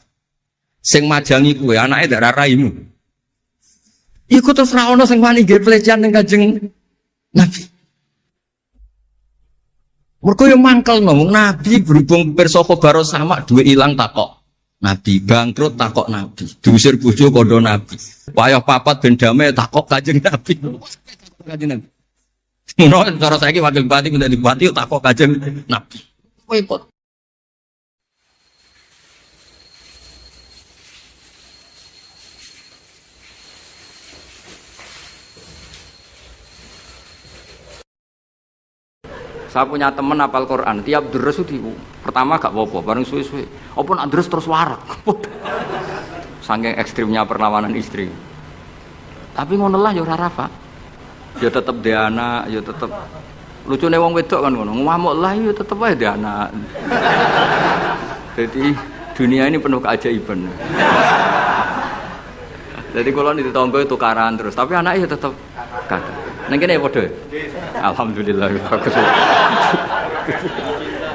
Sing majangi kuwe anake ndak raimu. Iku terus ra ono sing wani nggih pelecehan ning Kanjeng Nabi. Mergo yo mangkel no, Nabi berhubung pirsa khabar sama duwe ilang takok. Nabi bangkrut takok Nabi, diusir bojo kondo Nabi. Wayah papat ben damai takok Kanjeng Nabi. Kanjeng Nabi. Ngono cara saiki wakil bupati minta bupati takok Kanjeng Nabi. Repot. Saya punya teman hafal Quran, tiap deres itu pertama gak apa-apa, bareng suwe-suwe. Apa nak deres terus warak. Saking ekstrimnya perlawanan istri. Tapi ngono lah ya ora rafa. Ya tetep dhe anak, ya tetep lucune wong wedok kan ngono. Ngamuk lah ya tetep ae dhe anak. Jadi dunia ini penuh keajaiban. Jadi kalau di tetangga itu tukaran terus, tapi anaknya tetap kakak. Neng kene padha. Alhamdulillah bagus.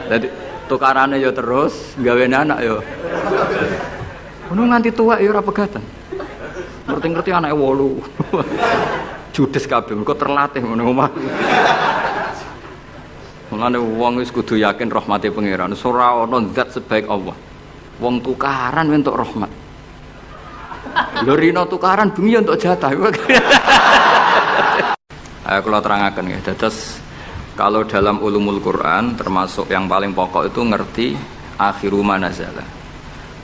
Jadi tukarannya ya terus, gawe anak ya. Ono nganti tua ya ora pegatan. Ngerti-ngerti anake 8. Judes kabeh, mergo terlatih ngono omah. Mulane wong wis kudu yakin rahmate pangeran. Ora ana zat sebaik Allah. Wong tukaran entuk rahmat. Lho rino tukaran bumi untuk jatah. Ayo kalau terangkan ya. Dados kalau dalam ulumul Quran termasuk yang paling pokok itu ngerti akhiru manazala.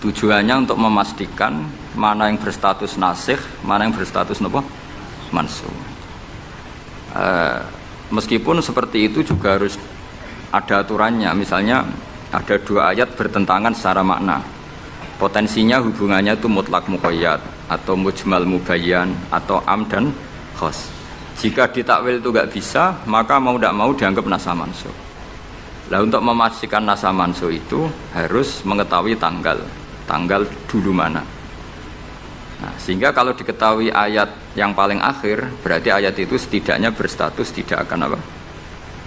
Tujuannya untuk memastikan mana yang berstatus nasikh, mana yang berstatus napa? Mansukh. Meskipun seperti itu juga harus ada aturannya. Misalnya ada 2 ayat bertentangan secara makna. Potensinya hubungannya itu mutlak muqayyad atau mujmal mubayyan atau am dan khos. Jika ditakwil itu enggak bisa, maka mau tidak mau dianggap nasa mansukh. Lah untuk memastikan nasa mansukh itu harus mengetahui tanggal dulu mana. Nah, sehingga kalau diketahui ayat yang paling akhir, berarti ayat itu setidaknya berstatus tidak akan apa?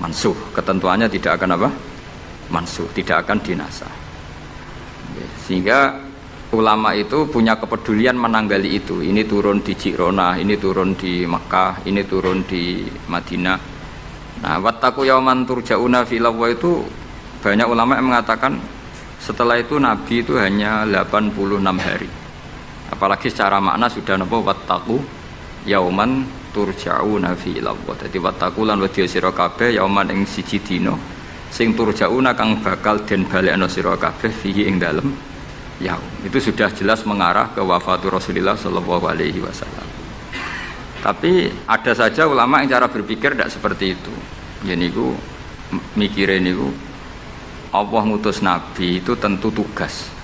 Mansukh. Ketentuannya tidak akan apa? Mansukh, tidak akan dinasah. Sehingga ulama itu punya kepedulian menanggali itu. Ini turun di Jirona, ini turun di Mekah, ini turun di Madinah. Nah, wattaqu yauman turja'una filawwa itu banyak ulama yang mengatakan setelah itu Nabi itu hanya 86 hari. Apalagi secara makna sudah napa wattaqu yauman turja'una filawwa. Dadi wattaqu lan wedya sira kabeh yauman ing siji dina sing turja'una kang bakal den balekno sira kabeh fihi ing dalem yaum. Itu sudah jelas mengarah ke wafatul Rasulullah sallallahu alaihi wasallam. Tapi ada saja ulama yang cara berpikir tidak seperti itu. Jadi niku mikire niku Allah ngutus nabi itu tentu tugas.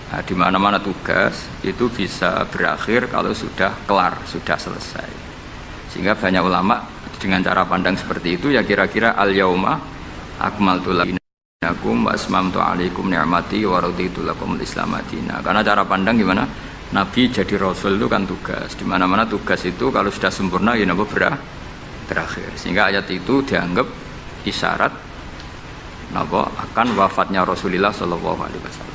Nah, di mana-mana tugas itu bisa berakhir kalau sudah kelar, sudah selesai. Sehingga banyak ulama dengan cara pandang seperti itu ya kira-kira al-yauma akmaltu lakum wa asmamtu alaikum ni'mati wa raditu lakumul Islam madina. Karena cara pandang gimana? Nabi jadi rasul itu kan tugas. Di mana-mana tugas itu kalau sudah sempurna ya napa berakhir. Sehingga ayat itu dianggap isyarat napa akan wafatnya Rasulullah sallallahu alaihi wasallam.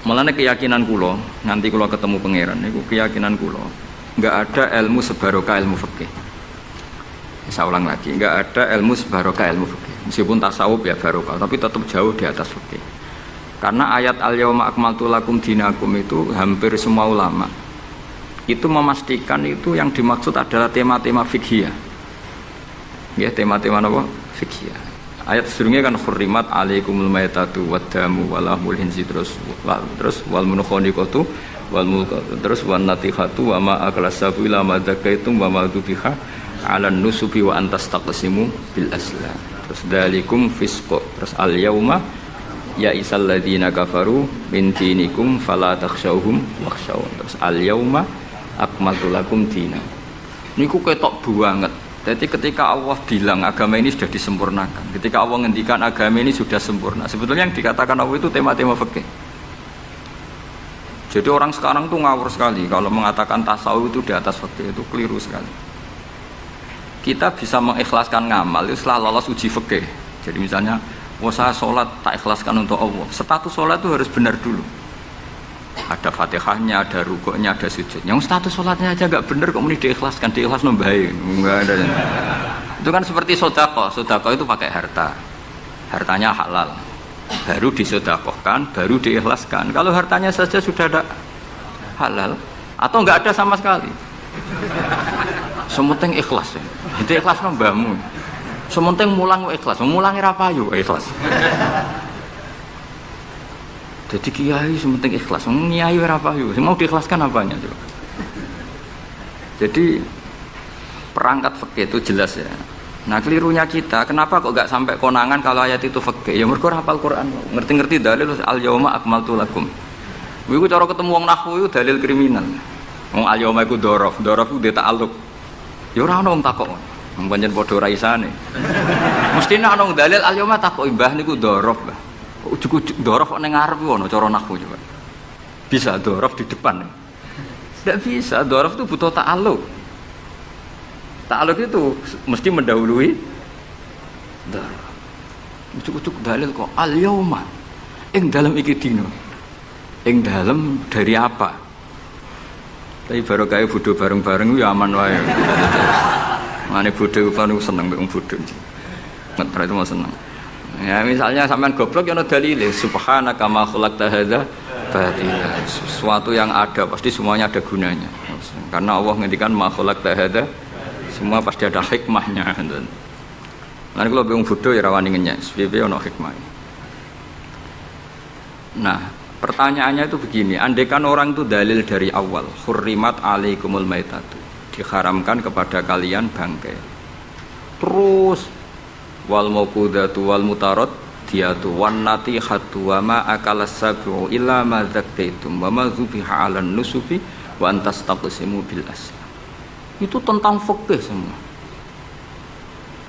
Mulane keyakinan kula, nanti kula ketemu pangeran niku keyakinan kula, enggak ada ilmu sebarokah ilmu fikih. Saya ulang lagi, enggak ada ilmu sebarokah ilmu fikih. Meskipun tasawuf ya barokah, tapi tetap jauh di atas fikih. Karena ayat al-yauma akmaltu lakum dinakum itu hampir semua ulama itu memastikan itu yang dimaksud adalah tema-tema fikih. Ya, tema-tema apa? Fikih. Ayat sebelumnya kan hurrimat alaikumul maitatu waddamu walahmul hinzi terus wal munkhaniqatu wal mulqatu terus wan natihatu wa ma aklasabu ila ma zakaitum wa ma dubiha 'alan nusubi wa antas taqsimu bil aslam. Terus dalikum fisqo. Terus al yauma ya isal ladzina kafaru min dinikum fala takhshawhum wakhshawun. Terus al yauma akmaltu lakum dinakum. Niku ketok banget. Jadi ketika Allah bilang agama ini sudah disempurnakan, ketika Allah ngendikan agama ini sudah sempurna, sebetulnya yang dikatakan Allah itu tema-tema fikih. Jadi orang sekarang tuh ngawur sekali kalau mengatakan tasawuf itu di atas fikih, itu keliru sekali. Kita bisa mengikhlaskan ngamal itu setelah lolos uji fikih. Jadi misalnya, saya sholat tak ikhlaskan untuk Allah, status sholat itu harus benar dulu. Ada fatihahnya, ada rukuknya, ada sujud. Yang status sholatnya aja nggak bener, kok mesti diikhlaskan, diikhlas nombai, nggak ada. Itu kan seperti sodako itu pakai harta, hartanya halal, baru disodakohkan, baru diikhlaskan. Kalau hartanya saja sudah ada halal, atau nggak ada sama sekali, sementing ikhlas, itu ikhlas nombamu, sementing mulang ikhlas, mulangi rapayu ikhlas. Jadi kiai sementing ikhlas, kiai apa yuk? Mau diikhlaskan apanya coba? Jadi perangkat fikih itu jelas ya. Nah kelirunya kita, kenapa kok gak sampai konangan kalau ayat itu fikih? Ya mergo hafal Quran, ngerti-ngerti dalil al yauma akmaltu lakum. Iku cara ketemu wong nahwu iku dalil kriminal. Wong al yauma iku dzaraf iku ta'alluq. Ya ora ono wong takok. Wong pancen padha ora isane. Mestine ana wong dalil al yauma takok mbah niku dzaraf, Mbah. Ujug-ujug dzaraf ning ngarep ono cara nahwu coba. Bisa dzaraf di depan. Tidak bisa, dzaraf itu butuh ta'alluq. Ta'aluk itu mesti mendahului dzaraf. Ucuk-ucuk dalil kok al-yauma ing dalam iki dina. Ing dalam dari apa? Tapi baru kayak bodho bareng-bareng ya aman wae. Mane bodho paling seneng mbek wong bodho. Ngetra itu mau seneng. Ya misalnya sampean goblok ya ana dalile subhanaka ma khalaqta hadza batila. Sesuatu yang ada pasti semuanya ada gunanya. Karena Allah ngendikan ma khalaqta hadza semua pasti ada hikmahnya. Nanti kalau bingung bodoh ya rawani ngenyek, sebab ono hikmah. Nah, pertanyaannya itu begini, andaikan orang itu dalil dari awal, hurrimat alaikumul maitatu, diharamkan kepada kalian bangkai. Terus wal mauqudatu wal mutarad diatu wan natihatu wa ma akalas sabu illa ma zakkaitum wa ma zubiha 'alan nusubi wa antastaqsimu bil asl. Itu tentang fikih semua.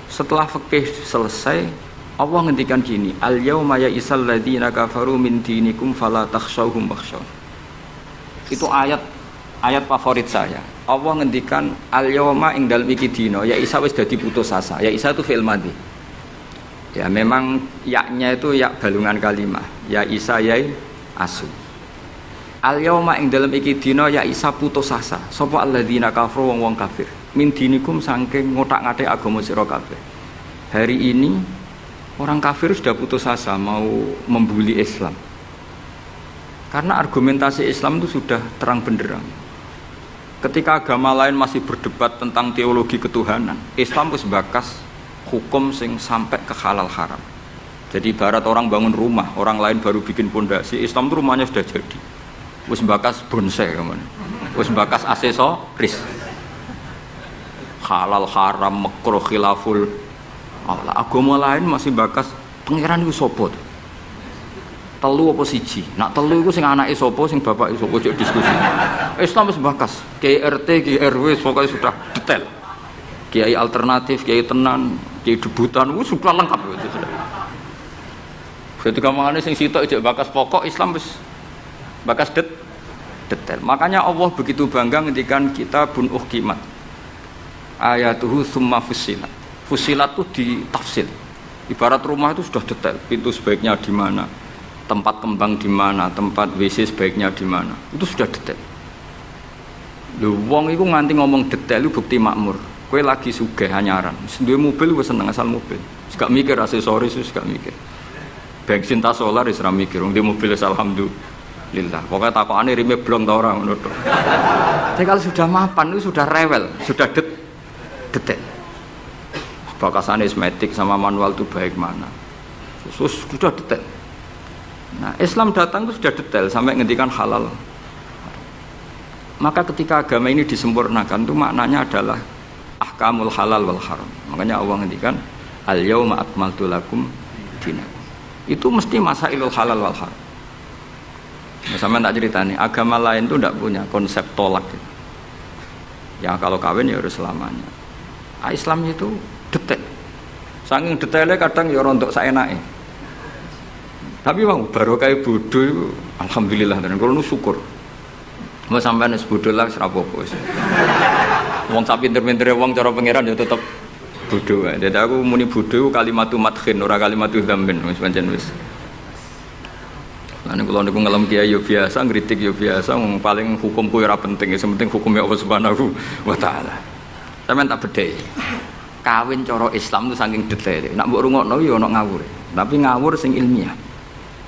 Setelah fikih selesai, Allah ngendikan gini, al yauma ya'isal ladzina kafaru min dinikum fala takhshawhum wakhshawn. Itu ayat favorit saya. Allah ngendikan al yauma ing dalem iki dina, ya isa wis dadi putus asa. Ya isa itu fi'il madhi. Ya memang yaknya itu yak balungan kalimah. Ya isa yai asu. Al yauma ing dalem iki dina ya isa putus asa. Sapa alladzina kafaru wong kafir. Min dinikum saking ngotak-ngatik agama sira kabeh. Hari ini orang kafir sudah putus asa mau membuli Islam. Karena argumentasi Islam itu sudah terang benderang. Ketika agama lain masih berdebat tentang teologi ketuhanan, Islam wis bakas hukum sing sampai ke halal haram. Jadi ibarat orang bangun rumah, orang lain baru bikin pondasi, Islam itu rumahnya sudah jadi. Wis bakas bonsai kemana? Wis bakas aksesoris. Halal haram makruh khilaful. Allah agama lain masih bakas pangeran iku sapa? Telu apa siji? Nak telu iku sing anake sapa, sing bapake sapa cek diskusi. Islam wis bakas, Kiai RT, Kiai RW pokoknya sudah detail. Kiai alternatif, Kiai tenan, Kiai debutan, sudah lengkap itu sudah. Ketika mangane sing sitok cek bakas pokok Islam wis bakas detail. Makanya Allah begitu bangga ngendikan kitabun uhkimat ayatuhu summa fussilat. Fussilat itu ditafsir. Ibarat rumah itu sudah detail, pintu sebaiknya di mana, tempat kembang di mana, tempat WC sebaiknya di mana. Itu sudah detail. Lho wong iku nganti ngomong detail itu bukti makmur. Kowe lagi sugih anyaran. Duwe mobil wis seneng asal mobil. Gak mikir aksesoris wis gak mikir. Bensin ta solar wis ra mikir. Wong di mobil alhamdulillah. Pokoknya takokane rime blong ta ora ngono tok. Jadi kalau sudah mapan itu sudah rewel, sudah detail. Bakasan esmetik sama manual itu baik mana. Sudah detail. Nah, Islam datang itu sudah detail sampai ngendikan halal. Maka ketika agama ini disempurnakan itu maknanya adalah ahkamul halal wal haram. Makanya Allah ngendikan al yauma akmaltu lakum dinakum. Itu mesti masailul halal wal haram. Nah, sama tak ceritanya, agama lain itu tidak punya konsep tolak. Ya kalau kawin ya harus selamanya. Islam itu detail. Saking detailnya kadang ya rontok saenake. Tapi wong baru kayak bodoh itu alhamdulillah dan kalau nu syukur. Mau sampean wis bodoh lah wis ra apa-apa wis. Wong sak pinter-pintere wong cara pangeran ya tetep bodoh wae. Dadi aku muni bodoh kalimatu madkhin ora kalimatu dzammin wis pancen wis. Lan kula niku ngelem kiai yo biasa, ngritik yo biasa, wong paling hukumku ora penting, sing penting hukum Allah Subhanahu wa taala. Sampeyan tak bedhei. Kawin cara Islam itu saking detail. Nak mbok rungokno yo ono ngawur. Tapi ngawur sing ilmiah.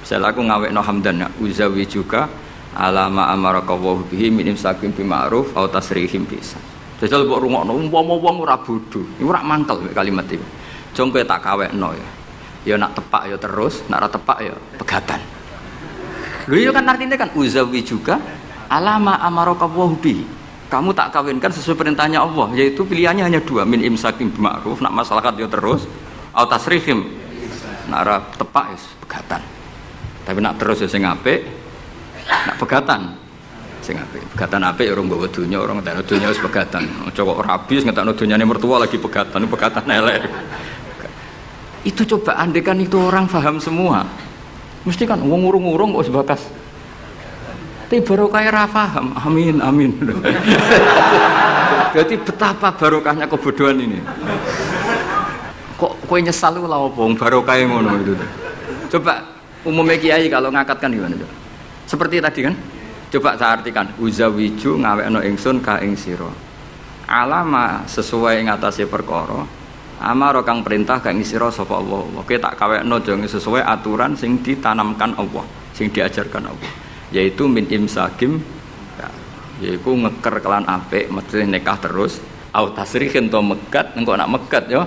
Misal aku ngawekno hamdan uzawi juga alama amaraka wa bihi min imsakin bi ma'ruf au tasrihim bisa. Jajal mbok rungokno umpama wong ora bodho, iku ora mantel kalimat iki. Jong kowe tak kawekno ya. Ya nak tepak ya terus, nak ora tepak ya pegatan. Lho iya kan artinya kan uzawi juga alama amaraka wa bihi. kamu tak kawinkan sesuai perintahnya Allah, yaitu pilihannya hanya dua, min imsakim bima'ruf, nak masyarakat yo terus, au tasrihim, nak ora tepak wis pegatan. Tapi nak terus ya sing apik, nak pegatan. Sing apik. Pegatan apik ya urung nggawa donya, orang ngentekno donya wis pegatan. Aja kok rabi wis ngentekno donyane mertua lagi pegatan, pegatan elek. Itu coba andekan itu orang paham semua. Mesti kan wong urung-urung kok wis bakas. Tapi barokah ra paham. Amin, amin. Jadi betapa barokahnya kebodohan ini. Kok kowe nyesal lho apa wong barokah ngono itu. Coba umumnya kiai kalau ngakatkan gimana coba? Seperti tadi kan? Coba saya artikan, uzawiju ngawekno ingsun ka ing sira. Alama sesuai ngatasi perkara. Amaro kang perintah ka ing sira sapa Allah. Oke tak kawekno jeng sesuai aturan sing ditanamkan Allah, sing diajarkan Allah. Yaitu min imsakim, yaitu ngeker kelan apik, mesti nikah terus. Au tasrihin to megat, engko nak megat yo.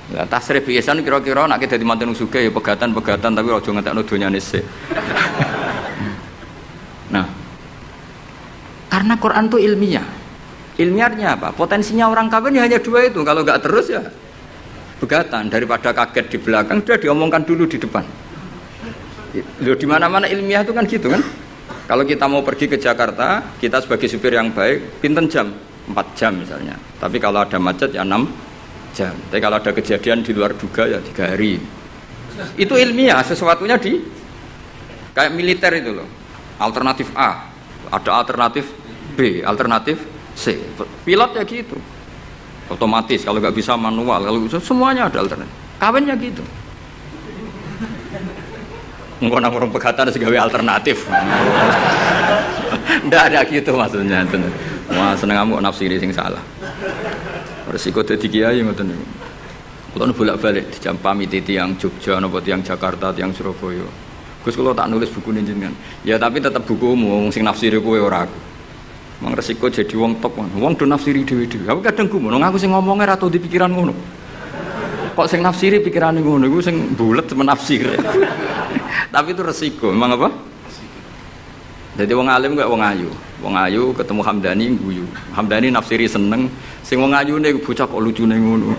Lah tasrih biasan kira-kira nek dadi manten sugih ya pegatan-pegatan tapi aja ngentekno donyane sik. Nah. Karena Quran itu ilmiah. Ilmiahnya apa? Potensinya orang kawin ya hanya dua itu. Kalau enggak terus ya pegatan, daripada kaget di belakang sudah diomongkan dulu di depan. Loh di mana-mana ilmiah itu kan gitu kan? Kalau kita mau pergi ke Jakarta, kita sebagai supir yang baik, pinten jam? 4 jam misalnya. Tapi kalau ada macet ya 6 jam. Tapi kalau ada kejadian di luar duga ya 3 hari. Itu ilmiah, sesuatunya di kayak militer itu loh. Alternatif A, ada alternatif B, alternatif C. Pilot ya gitu. Otomatis kalau nggak bisa manual, kalau bisa semuanya ada alternatif. Kawinnya gitu. Engko nang orang pegatan segawe alternatif. Ndak ada gitu maksudnya. Wah seneng kamu nafsiri sing salah. Resiko dadi kiai ngoten niku. Kula bolak-balik dijampami tiyang Jogja napa tiyang Jakarta, tiyang Surabaya. Gus kula tak nulis buku jenengan. Ya tapi tetep bukumu sing nafsiri kowe ora aku. Mang resiko jadi wong top. Wong do nafsiri dhewe-dhewe. Aku kadang gumun aku sing ngomongke ra tau di pikiran ngono. Kok sing nafsiri pikirane ngono iku sing bulet menafsir. Tapi itu resiko, memang apa? Jadi wong alim gak wong ayu. Wong ayu ketemu Hamdani guyu. Hamdani nafsiri seneng, sing wong ayune bocah kok lucune ngono.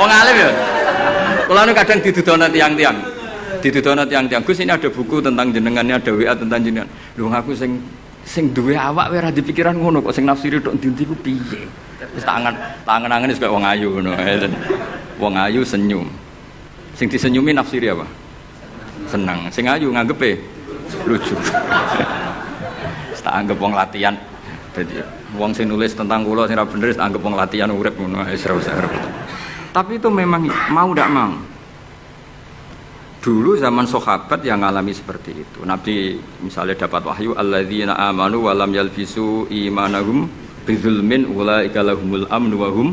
Wong alim ya. Kula nu kadang didudono tiyang-tiyang. Didudono tiyang-tiyang. Gus ini ada buku tentang jenengannya, ada WA tentang jenengan. Lho aku sing duwe awak wae ora dipikiran ngono kok sing nafsiri tok ndi-ndi ku piye. Wis tangan-tangan wis kaya wong ayu ngono. Wong ayu senyum. Sing disenyumi nafsiri apa? Senang. Sing ayu nganggepe lucu. Tak anggap wong latihan. Jadi wong sing nulis tentang kula sing ra bener tak anggap wong latihan urip ngono wis ora usah repot. Tapi itu memang mau ndak mau. Dulu zaman sahabat yang ngalami seperti itu. Nabi misalnya dapat wahyu alladzina amanu wa lam yalbisu imanahum bidzulmin ulaika lahumul amnu wa hum.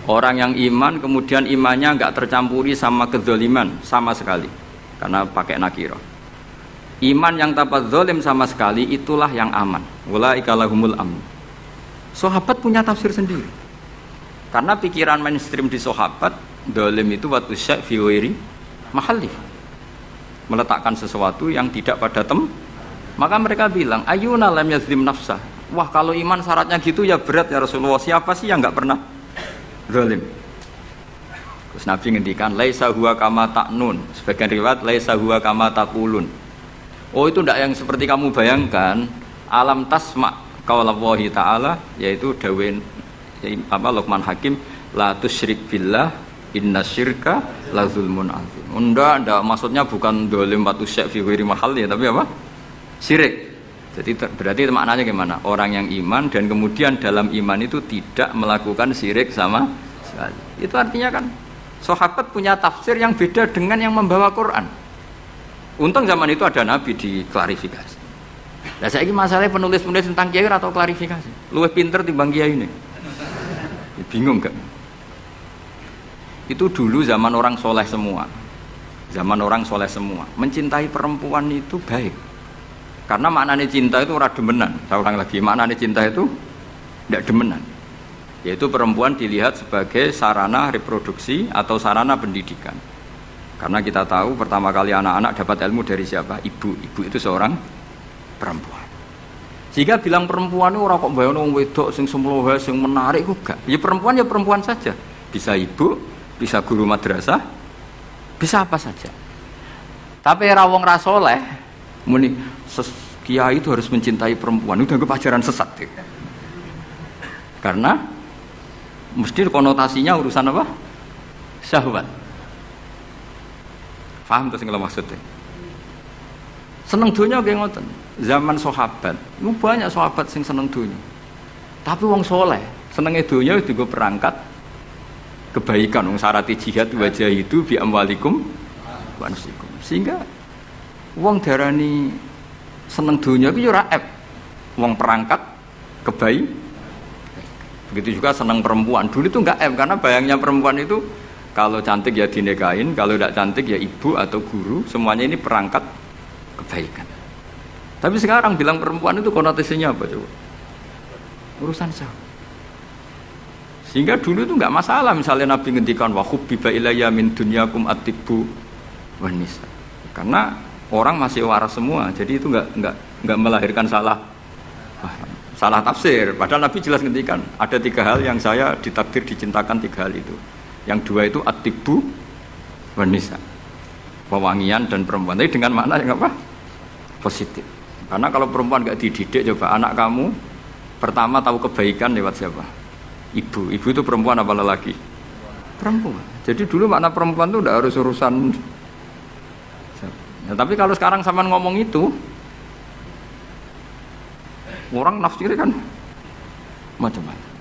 Orang yang iman kemudian imannya enggak tercampuri sama kedzaliman sama sekali. Karena pakai nakirah. Iman yang tanpa zalim sama sekali itulah yang aman. Ulaika lahumul amn. Sahabat punya tafsir sendiri. Karena pikiran mainstream di sahabat, zalim itu wa tusya fi ghairi mahalli. Meletakkan sesuatu yang tidak pada maka mereka bilang ayuna lam yazlim nafsah. Wah kalau iman syaratnya gitu ya berat ya Rasulullah. Siapa sih yang enggak pernah zalim? Terus Nabi ngendikan laisa huwa kama ta'nun. Sebagian riwayat laisa huwa kama taqulun. Oh itu tidak yang seperti kamu bayangkan. Alam tasma qaulallahi ta'ala, yaitu dawuh Luqman Hakim, la tusyrik billah innasyirka la zulmun azim. Ndak maksudnya bukan zalim wa tusyak fi ghairi mahalli, tapi apa? Syirik. Jadi berarti maknanya gimana? Orang yang iman dan kemudian dalam iman itu tidak melakukan syirik sama sekali. Itu artinya kan sahabat punya tafsir yang beda dengan yang membawa Quran. Untung zaman itu ada Nabi diklarifikasi. Nah saya ini masalahnya penulis-penulis tentang kiai atau klarifikasi. Luwih pinter timbang kiai ini. Bingung kan? Itu dulu zaman orang soleh semua. Zaman orang soleh semua. Mencintai perempuan itu baik. Karena maknanya cinta itu ora demenan. Saya ulang lagi, maknanya cinta itu tidak demenan. Yaitu perempuan dilihat sebagai sarana reproduksi atau sarana pendidikan. Karena kita tahu pertama kali anak-anak dapat ilmu dari siapa? Ibu. Ibu itu seorang perempuan. Jika bilang perempuan itu orang kok bayang wong wedok sing semlohe sing menarik kok gak. Ya perempuan saja. Bisa ibu, bisa guru madrasah, bisa apa saja. Tapi era wong ra saleh muni kiai itu harus mencintai perempuan. Itu dianggap ajaran sesat. Karena mesti konotasinya urusan apa? Syahwat. Paham tuh sing kula maksudnya? Seneng dunia kayak ngoten. Zaman sahabat, itu banyak sahabat sing seneng dunia. Tapi wong soleh, senengnya dunia itu juga perangkat kebaikan. Wong syarati jihad wajah itu bi amwalikum wa anfusikum. Sehingga wong darani seneng dunia itu ora aib. Wong perangkat kebaikan. Begitu juga seneng perempuan. Dulu itu enggak aib karena bayangnya perempuan itu kalau cantik ya dinikahin, kalau tidak cantik ya ibu atau guru, semuanya ini perangkat kebaikan. Tapi sekarang bilang perempuan itu konotasinya apa coba? Urusan syahwat. Sehingga dulu itu enggak masalah misalnya Nabi ngendikan wa hubbiba ilayya min dunyakum at-tibbu wan nisa. Karena orang masih waras semua, jadi itu enggak melahirkan salah tafsir. Padahal Nabi jelas ngendikan ada 3 hal yang saya ditakdir dicintakan 3 hal itu. Yang 2 itu at-tibbu wan nisa. Pewangian dan perempuan. Tapi dengan makna yang apa? Positif. Karena kalau perempuan nggak dididik, coba anak kamu pertama tahu kebaikan lewat siapa? Ibu. Ibu itu perempuan apa lelaki? Perempuan. Jadi dulu makna perempuan itu udah harus urusan. Ya, tapi kalau sekarang sama ngomong itu, orang nafsirnya kan macam-macam.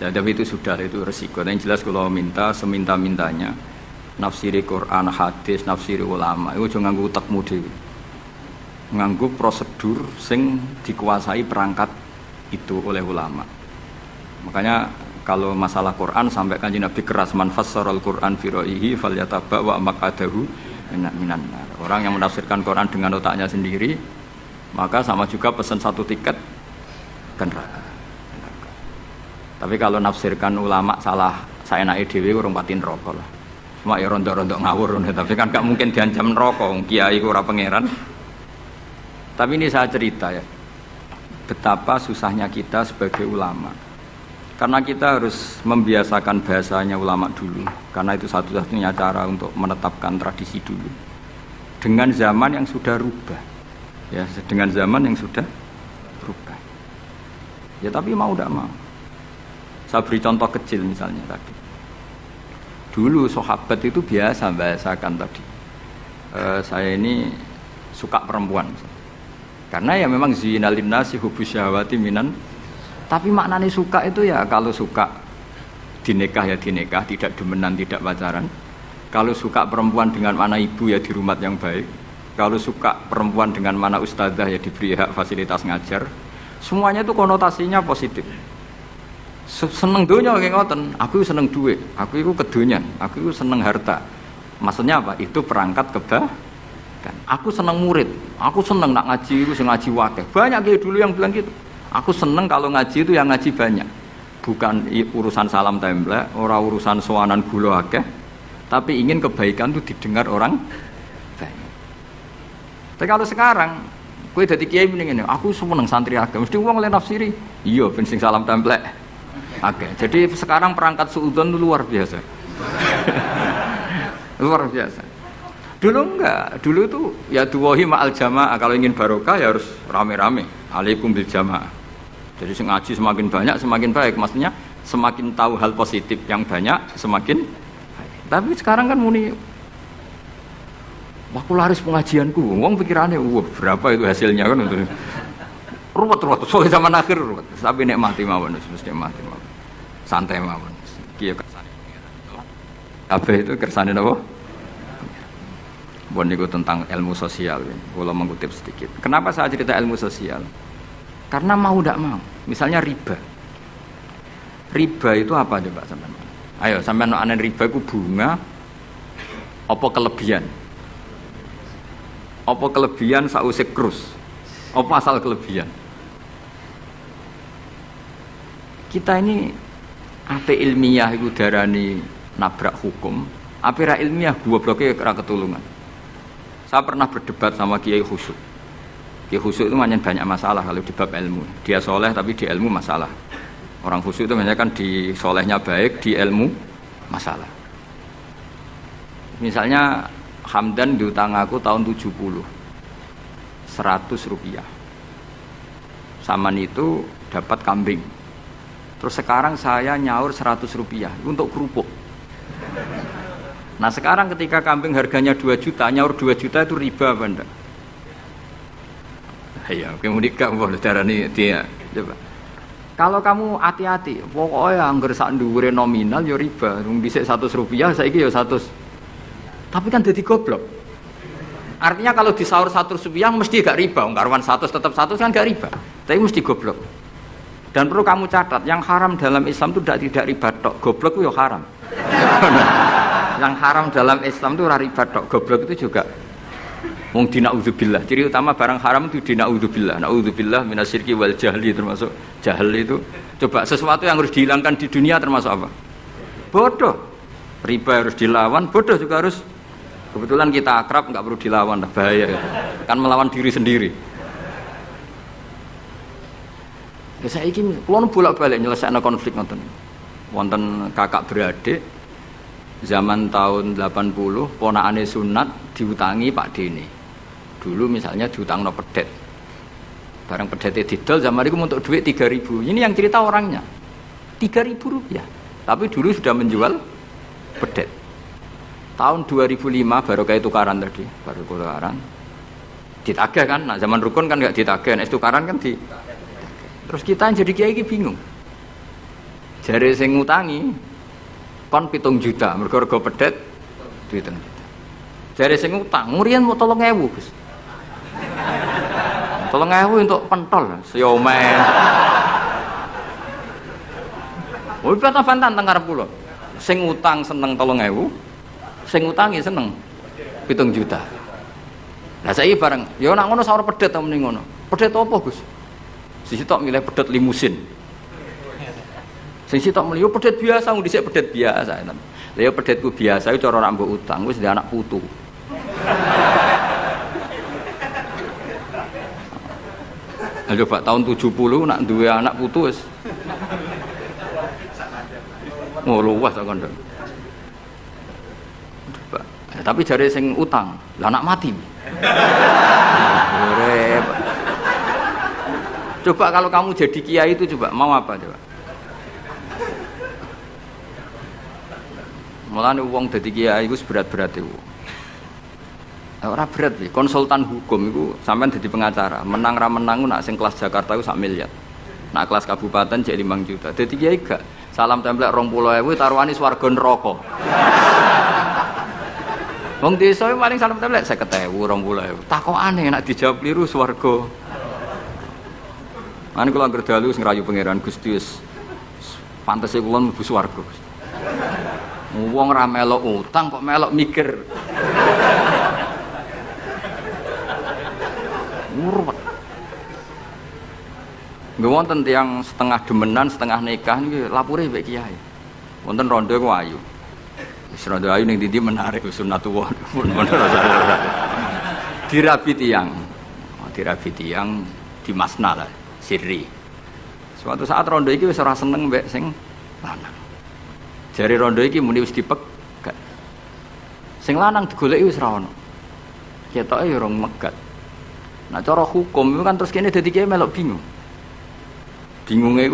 Ya, tapi itu sudah itu resiko. Yang jelas kalau minta seminta-mintanya nafsiri Quran, hadis, nafsiri ulama, itu jangan nganggo utekmu dhewe. Nganggo prosedur sing dikuasai perangkat itu oleh ulama. Makanya kalau masalah Quran sampai Kanjeng Nabi keras man fassaral Quran fi ra'yihi falyataba wa maqadahu minan nar. Orang yang menafsirkan Quran dengan otaknya sendiri maka sama juga pesan 1 tiket ke neraka. Tapi kalau nafsirkan ulama salah saenake dhewe urung pati neraka lah. Cuma ya rontok-rontok ngawur, tapi kan gak mungkin diancam neraka, kiai ora pangeran. Tapi ini saya cerita ya, betapa susahnya kita sebagai ulama. Karena kita harus membiasakan bahasanya ulama dulu, karena itu satu-satunya cara untuk menetapkan tradisi dulu. Dengan zaman yang sudah rubah, ya, dengan zaman yang sudah rubah. Ya tapi mau tidak mau. Saya beri contoh kecil misalnya tadi. Dulu sahabat itu biasa bahasakan tadi. Saya ini suka perempuan. Karena ya memang zinalin nasi hubus syahwati minan. Tapi maknanya suka itu ya kalau suka dinikah ya dinikah, tidak demenan, tidak pacaran. Kalau suka perempuan dengan mana ibu ya di rumah yang baik. Kalau suka perempuan dengan mana ustadzah ya diberi hak fasilitas ngajar. Semuanya itu konotasinya positif. Seneng dunia kayak ngoten, aku seneng duit, aku itu kedonyan, aku itu seneng harta. Maksudnya apa? Itu perangkat kebaikan. Aku seneng murid, aku seneng nak ngaji itu ngaji wakil. Banyak kayak dulu yang bilang gitu. Aku seneng kalau ngaji itu yang ngaji banyak. Bukan urusan salam template, orang urusan sowanan gula akeh, tapi ingin kebaikan itu didengar orang banyak. Tapi kalau sekarang, kowe dadi kiai mending ngene, aku seneng santri akeh, mesti wong le nafsiri. Iya, ben sing salam template. Oke, jadi sekarang perangkat suudzon itu luar biasa. Luar biasa. Dulu enggak, dulu itu ya duwahi ma'al jamaah, kalau ingin barokah ya harus rame-rame. Alaikum bil jamaah. Jadi ngaji semakin banyak semakin baik, maksudnya semakin tahu hal positif yang banyak semakin baik. Tapi sekarang kan muni aku laris pengajianku, wong pikirannya wah berapa itu hasilnya kan untuk ruwet soalnya zaman akhir ruwet. Tapi nikmati mawon, mesti nikmati mawon. Santai mawon. Kiye kersane. Kabeh itu kersane napa? Bon niku tentang ilmu sosial. Kalau mengutip sedikit. Kenapa saya cerita ilmu sosial? Karena mau tidak mau. Misalnya riba. Riba itu apa coba sampean? Ayo sampean ana riba itu bunga apa kelebihan? Apa kelebihan sausé krus? Apa asal kelebihan? Kita ini ape ilmiah itu darani nabrak hukum, Apa ra ilmiah gobloknya ora ketulungan. Saya pernah berdebat sama Kiai Khusyuk. Kiai Khusyuk itu banyak masalah kalau di bab ilmu. Dia soleh tapi di ilmu masalah. Orang khusyuk itu banyak kan di solehnya baik, di ilmu masalah. Misalnya Hamdan diutang aku tahun 70 100 rupiah. Saman itu dapat kambing. Terus sekarang saya nyaur 100 rupiah untuk kerupuk. Nah sekarang ketika kambing harganya 2 juta, nyaur 2 juta itu riba apa enggak? Ya, kemudian kamu darani dia. Coba. Kalau kamu hati-hati, pokoknya anggar sak dhuwure nominal ya riba. Wong dhisik 100 rupiah, saiki ya 100. Tapi kan jadi goblok. Artinya kalau disaur 100 rupiah mesti gak riba. Karuan 100 tetap 100 kan gak riba. Tapi mesti goblok. Dan perlu kamu catat, yang haram dalam Islam itu tidak riba tok. Goblok itu ya haram. Yang haram dalam Islam itu riba tok. Goblok itu juga wong dina'udzubillah. Ciri utama barang haram itu dina'udzubillah. Na'udzubillah minasyirki wal jahli, termasuk jahil itu. Coba sesuatu yang harus dihilangkan di dunia termasuk apa? Bodoh. Riba harus dilawan, bodoh juga harus. Kebetulan kita akrab, nggak perlu dilawan, bahaya. Kan melawan diri sendiri. Ya saya ingin, kalau bolak-balik nyelesaikan konflik nonton. Wonten kakak beradik, zaman tahun 80, ponakane sunat diutangi Pak Dene. Dulu misalnya diutang no pedet. Barang pedetnya didol, zaman itu untuk duit 3.000. Ini yang cerita orangnya. 3.000 rupiah. Tapi dulu sudah menjual pedet. Tahun 2005 baru kayak tukaran tadi, baru tukaran. Ditagih kan, nah zaman rukun kan nggak ditagih, es tukaran kan di. Terus kita yang jadi kiai ini bingung. Jare sing ngutangi kon 7 juta, mergo pedet duit 7 juta. Jare sing ngutang, ngurian mau 3.000, Gus. 3.000 untuk pentol, siomen. Oh, bantah-bantah teng arep kula. Sing utang seneng 3.000, sing ngutangi seneng 7 juta. Lah saiki bareng, ya nak ngono sawur pedet ta mending ngono. Pedet apa, Gus? Sisi tok milih pedet limusin. Sing sitok milih pedet biasa, wong dhisik pedet biasa. Lah ya pedetku biasa iku cara rak mbok utang, wis ndek anak putu. Ayo Pak, tahun 70 nak duwe anak putu wis. Oh luwes kok kandha. Tapi jare sing utang, lah anak mati. Repot. Coba kalau kamu jadi kiai itu coba mau apa coba? Mulane wong dadi kiai iku berat-berat iku. Ora berat sih, konsultan hukum iku sampean dadi pengacara, menang ra menang nak sing kelas Jakarta iku 1 miliar. Nak kelas kabupaten cek 5 juta. Dadi kiai gak salam templek 20.000 taruhane swarga neraka. Wong desa paling salam templek 50.000 20.000. Takokane nek dijawab kliru swarga. Mane kula anggere dalu sing ngrayu pangeran Gusti wis pantese kula mlebu swarga. Wong ra melok utang kok melok mikir. Urut. Nggih wonten tiyang setengah demenan, setengah nikah niki lapure mbek kiai. Wonten rondo ku ayu. Wis rondo ayu ning ndi menarik sunatullah. Dirabi tiyang. Dirabi tiyang di Masna lah, sirri. Suatu saat rondo iki wis ora seneng mbek sing lanang. Jari rondo iki muni wis dipegat. Sing lanang digoleki wis ra ono. Ketoke ya rong megat. Nah cara hukum itu kan terus kene dadi kiai melok bingung. Bingungnya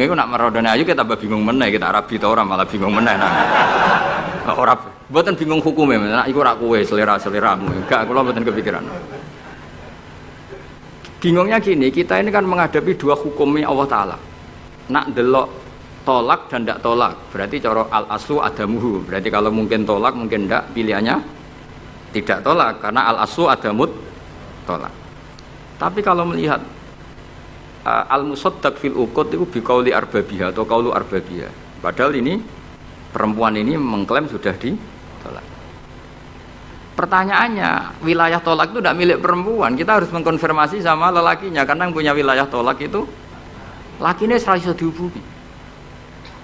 itu nak merodone ayu kita tambah bingung meneh, kita rabi ta ora malah bingung meneh. Nah, ora mboten bingung hukume, nek iku ora kowe selera-seleramu. Enggak, kula mboten kepikiran. Bingungnya gini, kita ini kan menghadapi dua hukumnya Allah Ta'ala. Nak delok tolak dan ndak tolak, berarti cara al-aslu adamuhu. Berarti kalau mungkin tolak, mungkin ndak, pilihannya tidak tolak, karena al-aslu adamut tolak. Tapi kalau melihat al-musaddaq fil uqud itu biqauli arbabiha atau qaulu arbabiha. Padahal ini perempuan ini mengklaim sudah ditolak. Pertanyaannya, wilayah tolak itu tidak milik perempuan. Kita harus mengkonfirmasi sama lelakinya karena yang punya wilayah tolak itu lakinya serasa dihubungi.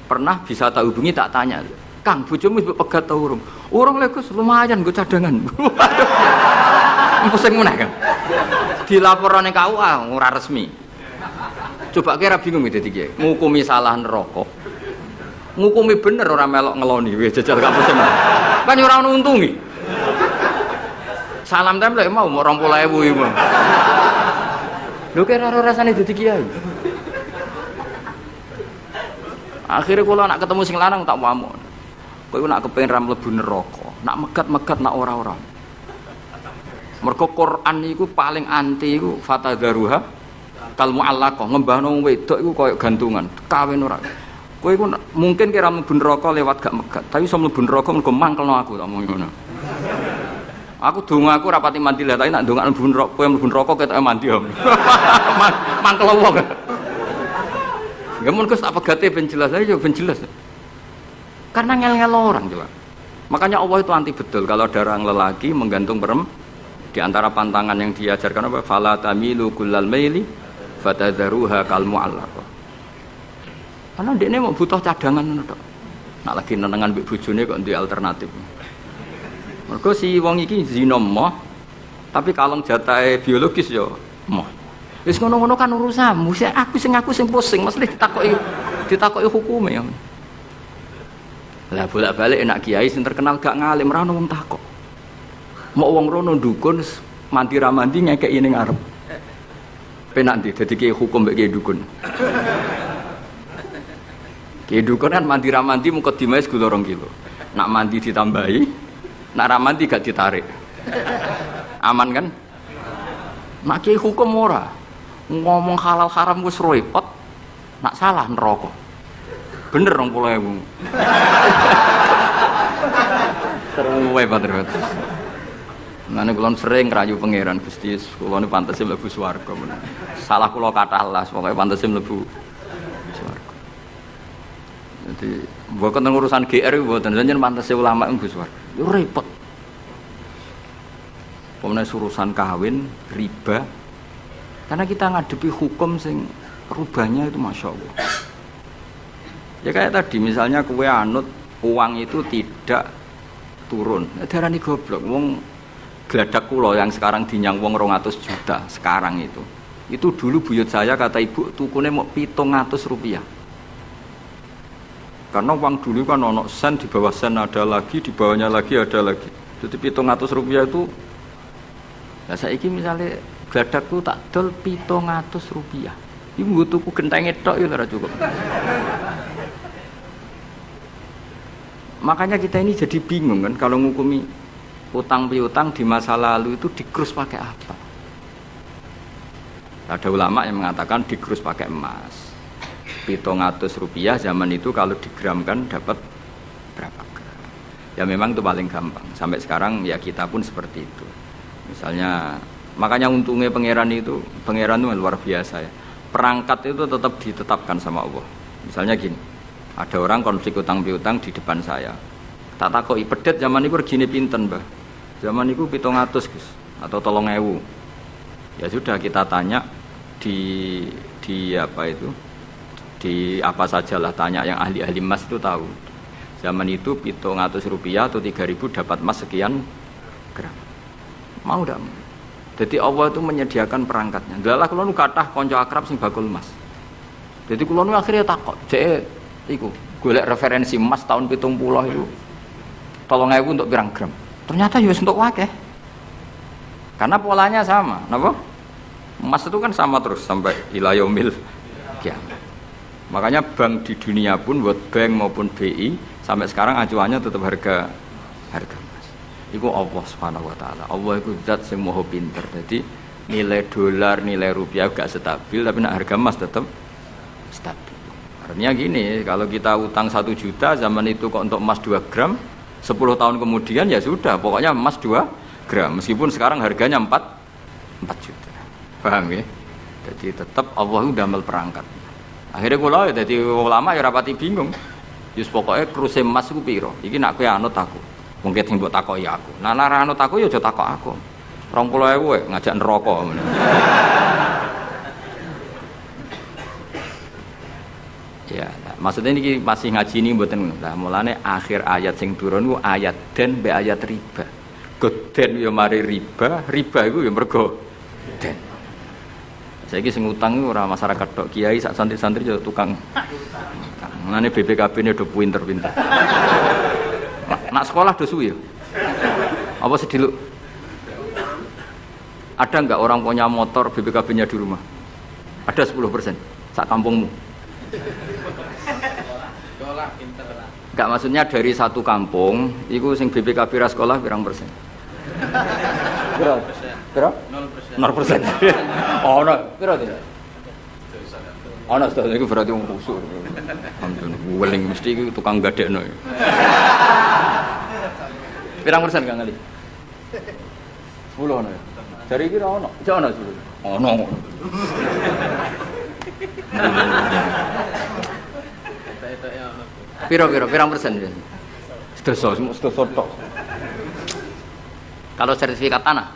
Pernah bisa tak hubungi tak tanya. Kang, bojomu wis pegat ta urung? Urung lek Gus, lumayan nggo cadangan. Pusing meneh kan. Dilaporane KUA ora resmi. Coba kira bingung dadi kiye. Ngukumi salah neraka. Ngukumi bener ora melok ngeloni wis jajal gak pusing. Kan ora ono untungi. Salam tempel mau 20.000 iki. Lho kira ora rasane dadi kiai. Akhirnya kalau nak ketemu sing lanang tak wamuk. Kowe nak kepengin ra mlebu neraka, nak megat-megat nak ora-ora. Mergo Quran niku paling anti iku fatadzaruha kal mu'allaqah, ngembahno wong wedok iku koyo gantungan, kawin ora. Kowe iku mungkin kira mlebu neraka lewat gak megat, tapi iso mlebu neraka mergo mangkelno aku tak mung ngono. Aku dongaku rapati mandi lah, tapi nak ndongak mlebu neraka, kowe mlebu neraka ketoke mandi. Mangkel wong. Ya mun Gus tak pegate ben jelas aja ben jelas. Karena ngel-ngel orang coba. Makanya Allah itu anti betul kalau ada orang lelaki menggantung di antara pantangan yang diajarkan apa? Fala tamilu kullal maili fatadzaruha kal mu'allaqah. Karena dekne mau butuh cadangan ngono tok. Nak lagi nenengan mbek bojone kok duwe alternatif. Mergo si wong iki zina moh tapi kalong jatahe biologis ya moh. Wis ngono-ngono kan urusanmu, aku sing pusing, mesti ditakoki hukume ya. Lah bolak-balik enak kiai sing terkenal gak ngalim ra ono wong takok. Mau wong rono dukun mandi ra mandi ngekeki ning arep. Penak ndi dadi kiai hukum mbek kiai dukun. Kiai dukun kan mandi ra mandi mukadimah segula 2 kilo. Nak mandi ditambahi, nak ra mandi gak ditarik. Aman kan? Nak kiai hukum ora. Ngomong halal haram wis repot, nak salah neraka. Bener 20.000. Seru wae Pak. Nane kula sering ngrayu pangeran Gusti, kula niku pantese mlebu swarga. Salah kula kathah las, pokoke pantese mlebu swarga. Jadi mboten urusan GR mboten jenengan pantese ulama mlebu swarga. Yo repot. Pemene urusan kawin, riba. Karena kita ngadepi hukum sing rubahnya itu Masya Allah. Ya kayak tadi misalnya kue anut uang itu tidak turun. Darani goblok. Wong gladak kula yang sekarang dinyang wong 200 juta sekarang itu. Itu dulu buyut saya kata ibu tukune mau 700 rupiah. Karena uang dulu kan ono sen, di bawah sen ada lagi, di bawahnya lagi ada lagi. Jadi 700 rupiah itu. Nah saiki misalnya gladakku tak dol 700 rupiah. Ibu tuku gentenge tok ya ora cukup. Makanya kita ini jadi bingung kan kalau ngukumi utang piutang di masa lalu itu dikrus pakai apa? Ada ulama yang mengatakan dikrus pakai emas. 700 rupiah zaman itu kalau digramkan dapat berapa gram? Ya memang itu paling gampang. Sampai sekarang ya kita pun seperti itu. Misalnya makanya untungnya pangeran itu luar biasa ya. Perangkat itu tetap ditetapkan sama Allah. Misalnya gini, ada orang konflik utang piutang di depan saya. Tak takoki pedet zaman itu regine pinten, Mbah? Zaman itu 700 Gus atau 3.000. Ya sudah kita tanya di apa itu? Di apa sajalah tanya yang ahli-ahli emas itu tahu. Zaman itu 700 rupiah atau 3.000 dapat emas sekian gram. Mau ndak? Jadi Allah itu menyediakan perangkatnya. Dalah kula nu kathah kanca akrab sing bakul emas. Jadi kula nu akhirnya takok, jek iku golek referensi emas tahun 70 itu 3.000 untuk pirang gram. Ternyata ya untuk akeh. Karena polanya sama, napa? Emas itu kan sama terus sampai ila yaumil kiamat. Makanya bank di dunia pun World Bank maupun BI sampai sekarang acuannya tetap harga emas. Iku Allah Subhanahu wa taala. Allah iku zat sing maha pinter. Jadi nilai dolar, nilai rupiah gak stabil tapi nak harga emas tetap stabil. Artinya gini, kalau kita utang 1 juta zaman itu kok untuk emas 2 gram, 10 tahun kemudian ya sudah, pokoknya emas 2 gram meskipun sekarang harganya 4 juta. Paham ya? Jadi tetap Allah udah damel perangkat. Akhirnya kula ya dadi ulama ya rapati bingung. Yus pokoknya kruse emas ku piro? Iki nak kowe anut aku. Mungkin sing mbok takoki aku. Nah nek anut aku ya aja takok aku. 20.000 ngajak neraka ngono. Ya, Maksudnya ini masih ngaji ini mboten. Lah mulane akhir ayat sing turun ku ayat den be ayat riba. Goden ya mari riba, riba iku ya mergo den. Saiki sing utang iku ora masyarakat tok, kiai sak santri-santri yo tukang. Mulane BPKB-ne do pinter-pinter. Nak sekolah do suwi ya. Apa sediluk? Ada enggak orang punya motor BPKB-nya di rumah? Ada 10% sak kampungmu. Enggak, maksudnya dari satu kampung itu sing BPKB ra sekolah pirang persen? Pira? 0%. 0%. Oh, no. Pira to? Ana sedaya iku berarti wong kusuk. Alhamdulillah, weling mesti iku tukang gadekno. Pirang persen Kang Ali? 10 ana. Dari iki ora ono. Jek ono 10. Ono. Pirang persen ya? Sedasa tok. Kalau sertifikat tanah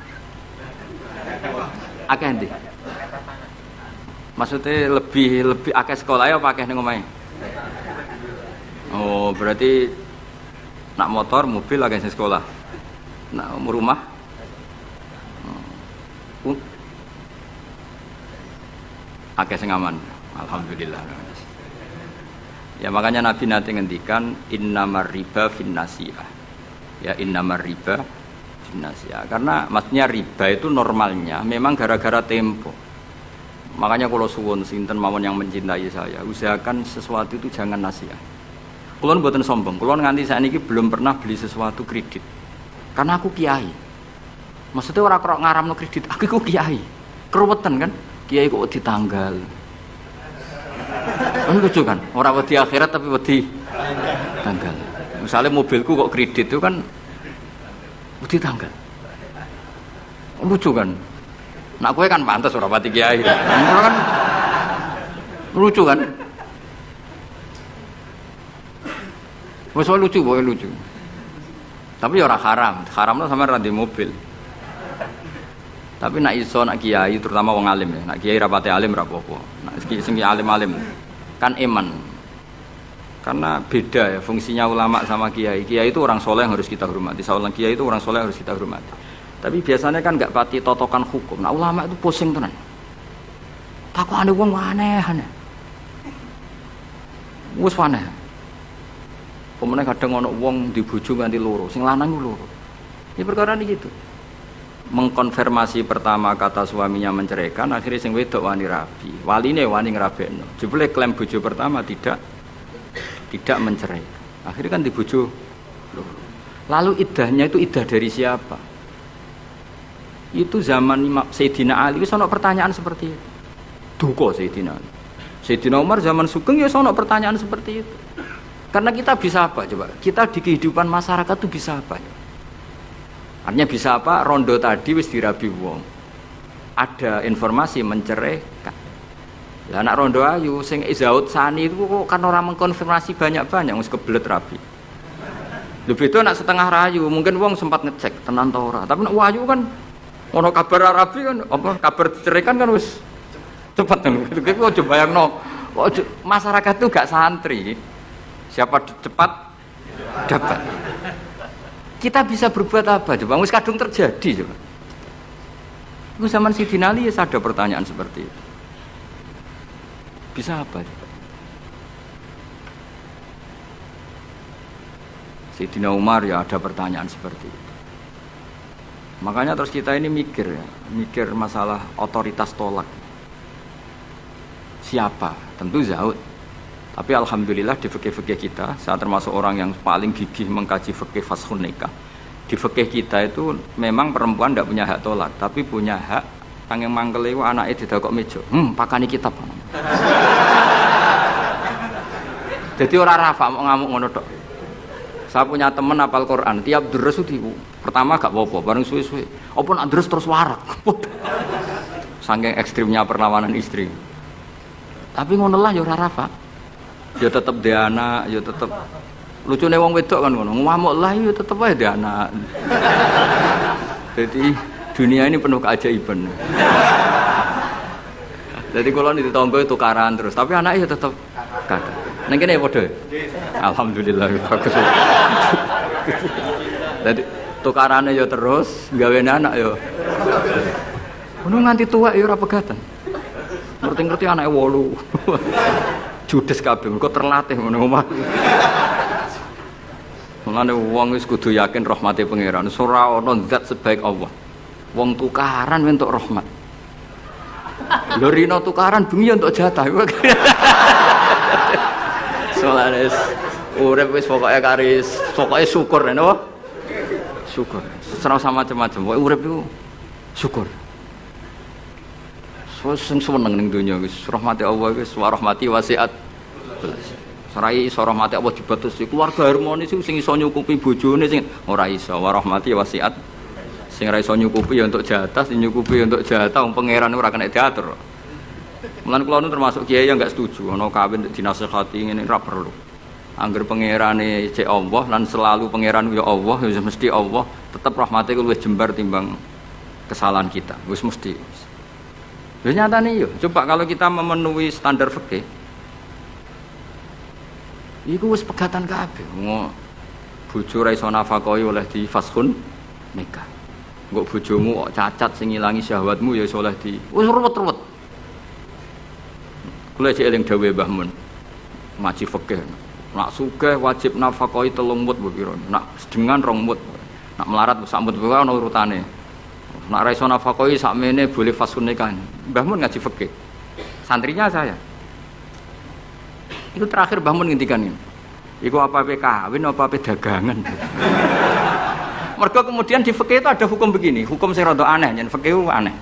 akeh ndi? Maksudnya lebih akeh sekolah ya apa akeh ning omahe? Oh, berarti nak motor, mobil akeh sing sekolah. Nak rumah akeh sing aman. Alhamdulillah. Ya makanya Nabi nanti ngendikan innamar riba finnasiyah. Ya innamar riba finnasiyah. Karena maksudnya riba itu normalnya memang gara-gara tempo. Makanya kalau suwun sinten mawon yang mencintai saya, usahakan sesuatu itu jangan nasihat. Kulon mboten sombong, kulon nganti sakniki belum pernah beli sesuatu kredit. Karena aku kiai. Maksudnya orang kok ngaramno kredit, aku kiai. Keruwetan kan? Kiai kok ditanggal. Kan lucu kan? Orang wedi akhirat tapi wedi tanggal. Misalnya mobilku kok kredit itu kan wedi tanggal. Lucu kan? Nak kowe kan pantes ora pati kiai. Ora kan lucu kan? Wes lucu, boy lucu. Tapi ora haram. Haramno sampean ra di mobil. Tapi nak iso nak kiai terutama wong alim ya. Nak kiai rapate alim ra apa-apa. Nak sing alim-alim kan iman. Karena beda ya fungsinya ulama sama kiai. Kiai itu orang soleh yang harus kita hormati. Seorang kiai itu orang soleh yang harus kita hormati. Tapi biasanya kan enggak pati totokan hukum. Nah ulama itu pusing tenan. Takokane wong aneh-aneh. Wis aneh. Pemene kadang ana wong dibojo nganti loro, sing lanang ku loro. Ya perkara iki gitu. Mengkonfirmasi pertama kata suaminya menceraikan, akhirnya sing wedok wani rabi. Waline wani ngrabekno. Jebule klaim bojo pertama tidak mencerai. Akhirnya kan dibojo loro. Lalu iddahnya itu iddah dari siapa? Itu zaman Sayyidina Ali wis ana pertanyaan seperti itu. Duka Sayyidina Ali. Sayyidina Umar zaman Sugeng ya ana pertanyaan seperti itu. Karena kita bisa apa coba? Kita di kehidupan masyarakat itu bisa apa? Artinya bisa apa? Rondo tadi wis dirabi wong. Ada informasi menceraikan. Lah anak rondo ayu sing Izaud Sani itu kok kan orang mengkonfirmasi banyak-banyak wis kebelet rabi. Lho beda nak setengah rayu, mungkin wong sempat ngecek tenan ta ora. Tapi nek wayu kan ono kabar rabi kan apa kabar diceraikan kan wis cepet kan. Kok coba bayangno. Masyarakat itu gak santri. Siapa cepat dapat. Kita bisa berbuat apa coba? Wis kadung terjadi coba. Itu zaman Sidin Ali ya ada pertanyaan seperti itu. Bisa apa coba? Sayyidina Umar ya ada pertanyaan seperti itu. Makanya terus kita ini mikir masalah otoritas tolak. Siapa? Tentu Zaud. Tapi alhamdulillah di fikih-fikih kita, saya termasuk orang yang paling gigih mengkaji fikih fashun nikah. Di fikih kita itu memang perempuan tidak punya hak tolak, tapi punya hak tanging mangkele anake didakok meja. Pakani kitab. Jadi orang rafa mau ngamuk ngono tok. Saya punya teman hafal Quran, tiap deres itu pertama gak apa-apa, bareng suwe-suwe. Apa nak deres terus warak. Saking ekstrimnya perlawanan istri. Tapi ngono lah ya ora rafa. Ya tetep dhe anak, ya tetep lucune wong wedok kan ngono. Ngamuk lah ya tetep ae dhe anak. Jadi dunia ini penuh keajaiban. Jadi kalau di tonggo itu tukaran terus, tapi anaknya ya tetep kadang. Neng kene padha. Alhamdulillah bagus. Dadi tukarane ya terus, gawe anak ya. Ngono nganti tuwa ya ora pegatan. Ngerti-ngerti anake 8. Judes kabeh mergo terlatih ngono omah. Mulane wong wis kudu yakin rahmate pangeran. Ora ana zat sebaik Allah. Wong tukaran entuk rahmat. Lho rino tukaran bengi entuk jatah. Soales urip wis pokoke karis, pokoke syukur napa? Syukur. Ora usah macam-macam. Pokoke urip iku syukur. Sing seneng ning donya wis rahmati Allah wis wa rahmati wasiat. Sarai iso rahmati Allah dibatus keluarga harmonis sing iso nyukupi bojone sing ora iso wa rahmati wasiat. Sing ora iso nyukupi ya untuk jatah, sing nyukupi untuk jatah wong pangeran ora kena diatur. Mulane kula nu termasuk kiai yang enggak setuju ana kawin dinasehati ngene ora perlu. Angger pangerane cek Allah lan selalu pangeran ya Allah ya mesti Allah, tetep rahmate ku luwih jembar timbang kesalahan kita. Wis mesti. Ya nyatane yo, coba kalau kita memenuhi standar fikih. Iku wis pegatan kabeh. Bojo ra iso nafakahi oleh di fashun nikah. Engko bojomu kok cacat sing ngilangi syahwatmu ya iso oleh di wis ruwet-ruwet. Kula cek eling dawuhe Mbah Mun. Ngaji fikih. Nak sugih wajib nafakahi 3 mut mbok pira. Nak sedengan 2 mut. Nak melarat sak mut wae ana urutane. Nak ra iso nafakahi sakmene boleh fashun nikah. Mbah Mun ngaji fikih. Santrinya saya. Itu terakhir Mbah Mun ngendikan ini. Iku apa-apa kawin apa-apa dagangan. Mergo kemudian di fikih itu ada hukum begini, hukum sing rada aneh, yen fikih aneh.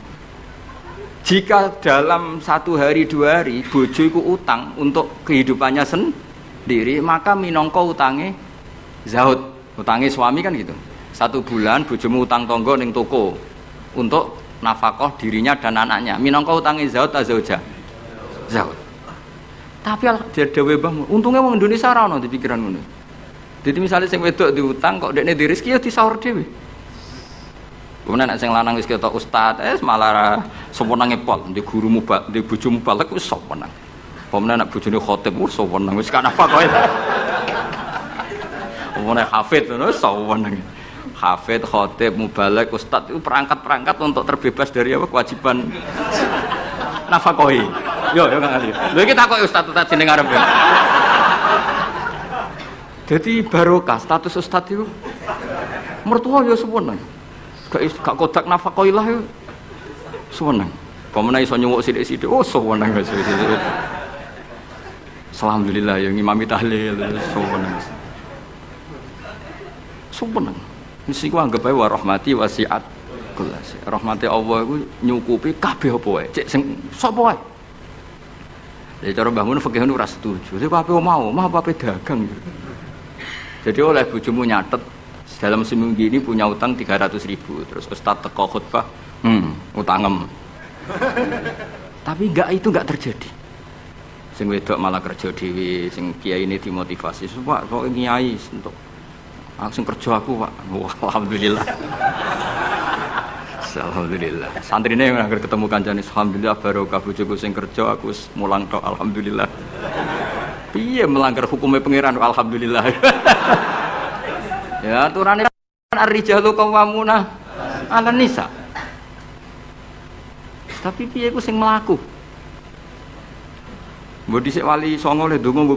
Jika dalam 1 hari 2 hari bojo iku utang untuk kehidupannya sendiri, maka minangka utange zaud. Utange suami kan gitu. 1 bulan bojomu utang tangga ning toko untuk nafkah dirinya dan anaknya. Minangka utange zaud ta zauja? Zaud. Tapi dhewe Mbah, untunge wong Indonesia ora ono di pikiran ngono. Jadi misalnya sing wedok diutang kok dekne di rezeki ya disaur dhewe. Kemudian nek sing lanang wis ketok ustaz, malah sewenenge pol, di guru mubal, di bojo mubalek wis sewenang. Kemudian nek bojone khotib wis sewenang, wis kan apa kowe. Kemudian hafid ngono sewenang. Hafid, khotib, mubalek, ustaz itu perangkat-perangkat untuk terbebas dari apa kewajiban nafkahi. Yo Kang Ali. Lha iki takoki ustaz-ustaz jeneng arep. Jadi barokah status ustaz itu mertua ya sewenang. Gak kodak nafkahi lah ya sewenang. Pemene iso nyuwuk sithik-sithik. Oh sewenang wis. Alhamdulillah ya ngimami tahlil sewenang. Sewenang. Mesti ku anggap ae wa rahmati wasiat kullasi. Rahmati Allah iku nyukupi kabeh apa wae. Cek sing sapa wae. Jadi cara Mbah Mun fikih ora setuju. Sing apa mau apa dagang. Jadi oleh bojomu nyatet dalam seminggu ini punya utang 300.000. Terus ustaz teko khutbah, utangem. Tapi itu enggak terjadi. Sing wedok malah kerja dhewe, sing kiai ini dimotivasi. Pak, kok kiai untuk langsung kerja aku, Pak. Wah, alhamdulillah. Alhamdulillah. Santrine yang agar ketemu kancane, alhamdulillah barokah bojoku sing kerja aku mulang tok, alhamdulillah. Piye melanggar hukumnya pangeran, alhamdulillah. Ya aturane kan ar-rijalu qawwamuna 'alan nisa. Tapi piye ku sing mlaku? Mbok dhisik wali songo le ndonga